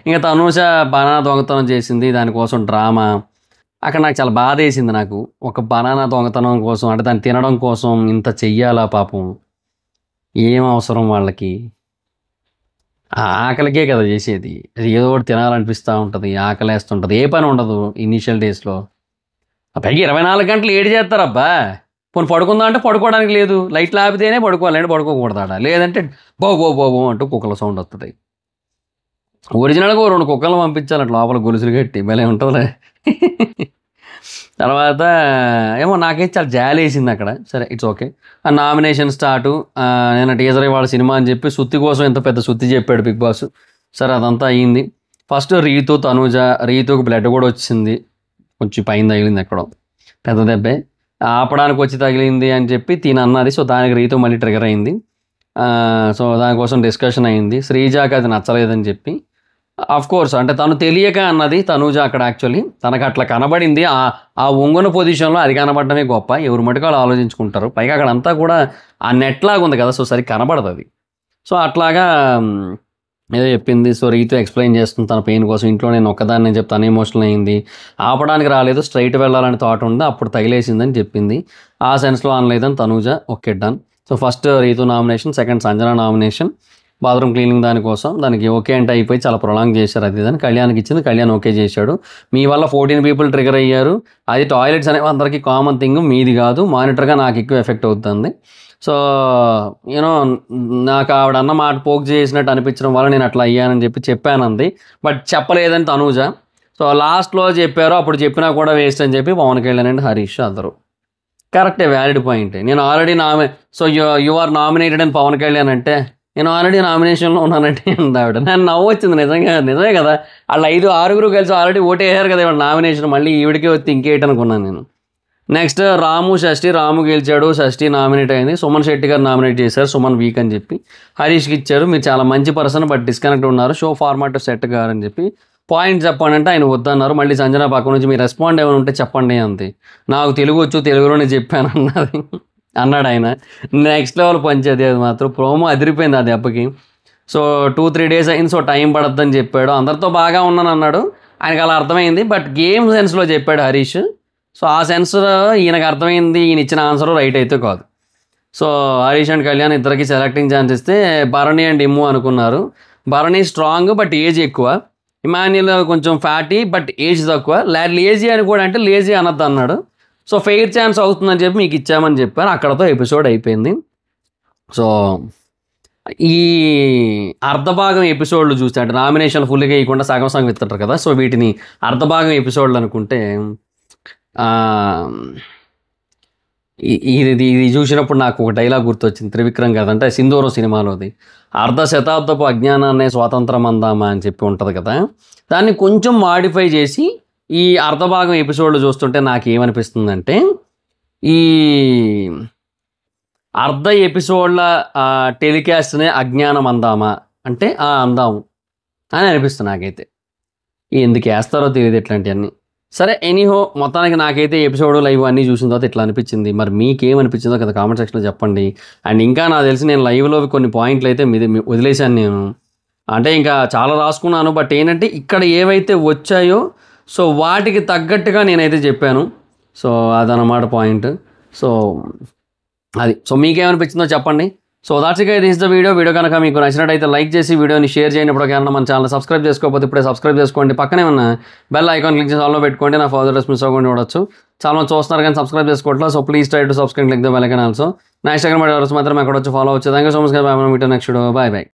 ఇంకా తనూష బనానా దొంగతనం చేసింది, దానికోసం డ్రామా. అక్కడ నాకు చాలా బాధ వేసింది, నాకు ఒక బనానా దొంగతనం కోసం అంటే దాన్ని తినడం కోసం ఇంత చెయ్యాలా పాపం, ఏం అవసరం వాళ్ళకి, ఆకలికే కదా చేసేది, అది ఏదో ఒకటి తినాలనిపిస్తూ ఉంటుంది, ఆకలేస్తుంటుంది, ఏ పని ఉండదు ఇనీషియల్ డేస్లో. పైకి 24 గంటలు ఏడు చేస్తారబ్బా. పోనీ పడుకుందాం అంటే పడుకోవడానికి లేదు, లైట్లు ఆపితేనే పడుకోవాలంటే పడుకోకూడదా, లేదంటే బో అంటూ కుక్కల సౌండ్ వస్తుంది. ఒరిజినల్గా 2 కుక్కలు పంపించాలంట లోపల గొలుసులు కట్టి, భలే ఉంటుందిలే. తర్వాత ఏమో నాకైతే చాలా జాలి వేసింది అక్కడ. సరే ఇట్స్ ఓకే. ఆ నామినేషన్ స్టార్టు, నేను టీజర్ వాళ్ళ సినిమా అని చెప్పి సుత్తి కోసం ఎంత పెద్ద సుత్తి చెప్పాడు బిగ్ బాస్. సరే అదంతా అయ్యింది. ఫస్ట్ రీతు తనూజ, రీతుకు బ్లడ్ కూడా వచ్చింది, కొంచెం పైన తగిలింది ఎక్కడో. పెద్ద దెబ్బే. ఆపడానికి వచ్చి తగిలింది అని చెప్పి తిను అన్నది. సో, దానికి రీతు మళ్ళీ ట్రిగ్గర్ అయింది. సో, దానికోసం డిస్కషన్ అయింది. శ్రీజాకి అది నచ్చలేదని చెప్పి ఆఫ్‌కోర్స్ అంటే తను తెలియక అన్నది తనూజ అక్కడ యాక్చువల్లీ. తనకు అట్లా కనబడింది. ఆ ఒంగున పొజిషన్‌లో అది కనబడడమే గొప్ప. ఎవరి మటుకు వాళ్ళు ఆలోచించుకుంటారు. పైగా అక్కడంతా కూడా ఆ నెట్ లాగా ఉంది కదా! సో, సరిగ్గా కనబడదది. సో, అట్లాగా ఏదో చెప్పింది. సో, రీతు ఎక్స్‌ప్లెయిన్ చేస్తుంది తన పెయిన్ కోసం. ఇంట్లో నేను ఒక్కదాన్నే అని చెప్పి తను ఎమోషనల్ అయింది. ఆపడానికి రాలేదు. స్ట్రెయిట్ వెళ్ళాలని థాట్ ఉంది. అప్పుడు తగిలేసిందని చెప్పింది. ఆ సెన్స్‌లో అనలేదని Tanuja. Okay done. So, first Rithu nomination, second Sanjana nomination. Bathroom cleaning దానికోసం. దానికి ఓకే అంటే అయిపోయి చాలా ప్రొలాంగ్ చేశారు అది ఇదని. కళ్యాణ్‌కి ఇచ్చింది. కళ్యాణ్ ఓకే చేశాడు. మీ వల్ల 14 పీపుల్ ట్రిగ్గర్ అయ్యారు. అది టాయిలెట్స్ అనేవి అందరికీ కామన్ థింగ్. మీది కాదు. మానిటర్‌గా నాకు ఎక్కువ ఎఫెక్ట్ అవుతుంది. సో, నాకు ఆవిడ అన్న మాట పోక్ చేసినట్టు అనిపించడం వల్ల నేను అట్లా అయ్యానని చెప్పి చెప్పానంది. బట్ చెప్పలేదని తనూజ. సో, లాస్ట్‌లో చెప్పారు. అప్పుడు చెప్పినా కూడా వేస్ట్ అని చెప్పి పవన్ కళ్యాణ్ అండ్ హరీష్ అందరూ. కరెక్టే, వ్యాలిడ్ పాయింటే. నేను already so, you are nominated అని పవన్ కళ్యాణ్ అంటే, నేను ఆల్రెడీ నామినేషన్‌లో ఉన్నానంటే అంది ఆవిడ. నాకు నవ్వొచ్చింది నిజంగా. నిజమే కదా! ఆళ్ళు 6 కలిసి ఆల్రెడీ ఓటేసారు కదా! ఇవాళ నామినేషన్. మళ్ళీ ఈవిడికే వస్తే ఇంకేటనుకున్నాను నేను. నెక్స్ట్ రాము, షష్ఠి. రాము గెలిచాడు. షష్ఠి నామినేట్ అయింది. సుమన్ శెట్టి గారు నామినేట్ చేశారు. సుమన్ వీక్ అని చెప్పి హరీష్కి ఇచ్చారు. మీరు చాలా మంచి పర్సన్ బట్ డిస్కనెక్ట్ ఉన్నారు. షో ఫార్మాట్ సెట్ గారని చెప్పి పాయింట్ చెప్పండి అంటే ఆయన వద్దన్నారు. మళ్ళీ సంజన పక్క నుంచి మీ రెస్పాండ్ ఏమైనా ఉంటే చెప్పండి అంతే. నాకు తెలుగు వచ్చు, తెలుగులోనే చెప్పాను అన్నది అన్నాడు ఆయన. నెక్స్ట్ లెవెల్ పంచేది అది మాత్రం. ప్రోమో అదిరిపోయింది ఆ దెబ్బకి. సో, 2-3 డేస్ అయింది. సో, టైం పడద్దని చెప్పాడు. అందరితో బాగా ఉన్నాను అన్నాడు. ఆయనకు అలా అర్థమైంది. బట్ గేమ్ సెన్స్లో చెప్పాడు హరీష్. సో, ఆ సెన్స్లో ఈయనకు అర్థమైంది. ఈయన ఇచ్చిన ఆన్సర్ రైట్ అయితే కాదు. సో, హరీష్ అండ్ కళ్యాణ్ ఇద్దరికి సెలెక్టింగ్ ఛాన్స్ ఇస్తే భరణి అండ్ ఇమ్ము అనుకున్నారు. భరణి స్ట్రాంగ్ బట్ ఏజ్ ఎక్కువ. ఇమాన్యుల్ కొంచెం ఫ్యాటీ బట్ ఏజ్ తక్కువ. లేజీ అని కూడా అంటే లేజీ అనొద్దు అన్నాడు. సో, ఫెయిర్ ఛాన్స్ అవుతుందని చెప్పి మీకు ఇచ్చామని చెప్పారు. అక్కడతో ఎపిసోడ్ అయిపోయింది. సో, ఈ అర్ధభాగం ఎపిసోడ్లు చూస్తే అంటే నామినేషన్ ఫుల్గా వేయకుండా సగం సగం ఇస్తుంటారు కదా! సో, వీటిని అర్ధభాగం ఎపిసోడ్లు అనుకుంటే ఇది చూసినప్పుడు నాకు ఒక డైలాగ్ గుర్తొచ్చింది. త్రివిక్రమ్ గారిది. అంటే సింధూరం సినిమాలోది. అర్ధ శతాబ్దపు అజ్ఞానాన్నే స్వాతంత్రం అందామా అని చెప్పి ఉంటుంది కదా! దాన్ని కొంచెం మాడిఫై చేసి ఈ అర్ధభాగం ఎపిసోడ్లు చూస్తుంటే నాకేమనిపిస్తుందంటే, ఈ అర్ధ ఎపిసోడ్ల టెలికాస్ట్నే అజ్ఞానం అందామా అంటే అందాము అని అనిపిస్తుంది నాకైతే. ఎందుకు వేస్తారో తెలియదు ఇట్లాంటివన్నీ. సరే, ఎనీహో మొత్తానికి నాకైతే ఎపిసోడ్ లైవ్ అన్నీ చూసిన తర్వాత ఇట్లా అనిపించింది. మరి మీకేమనిపించిందో కదా కామెంట్ సెక్షన్లో చెప్పండి. అండ్ ఇంకా నాకు తెలిసి నేను లైవ్లో కొన్ని పాయింట్లు అయితే వదిలేశాను నేను. అంటే ఇంకా చాలా రాసుకున్నాను. బట్ ఏంటంటే ఇక్కడ ఏవైతే వచ్చాయో సో వాటికి తగ్గట్టుగా నేనైతే చెప్పాను. సో అదనమాట పాయింట్. సో అది. సో మీకేమనిపించిందో చెప్పండి. So that's it guys, this the video కనుక మీకు నచ్చినట్టయితే లైక్ చేసి వీడియోని షేర్ చేయనప్పుడు కన్నా మన ఛానల్ సబ్స్క్రైబ్ చేసుకోకపోతే ఇప్పుడే సబ్స్క్రైబ్ చేసుకోండి. పక్కనే ఉన్న బెల్ ఐకాన్ క్లిక్ చేసి ఆల్లో పెట్టుకోండి. నా ఫర్దర్ మిస్ అవ్వకుండా చూడొచ్చు. చాలా మంది చూస్తున్నారు కానీ సబ్స్క్రైబ్ చేసుకోవట్లేదు. So please try to subscribe click the bell icon also. నా ఇన్స్టాగ్రామ్ అడ్వర్స్ మాత్రం అక్కడ వచ్చి ఫాలో అవచ్చు. Thank you so much. By next video. By by.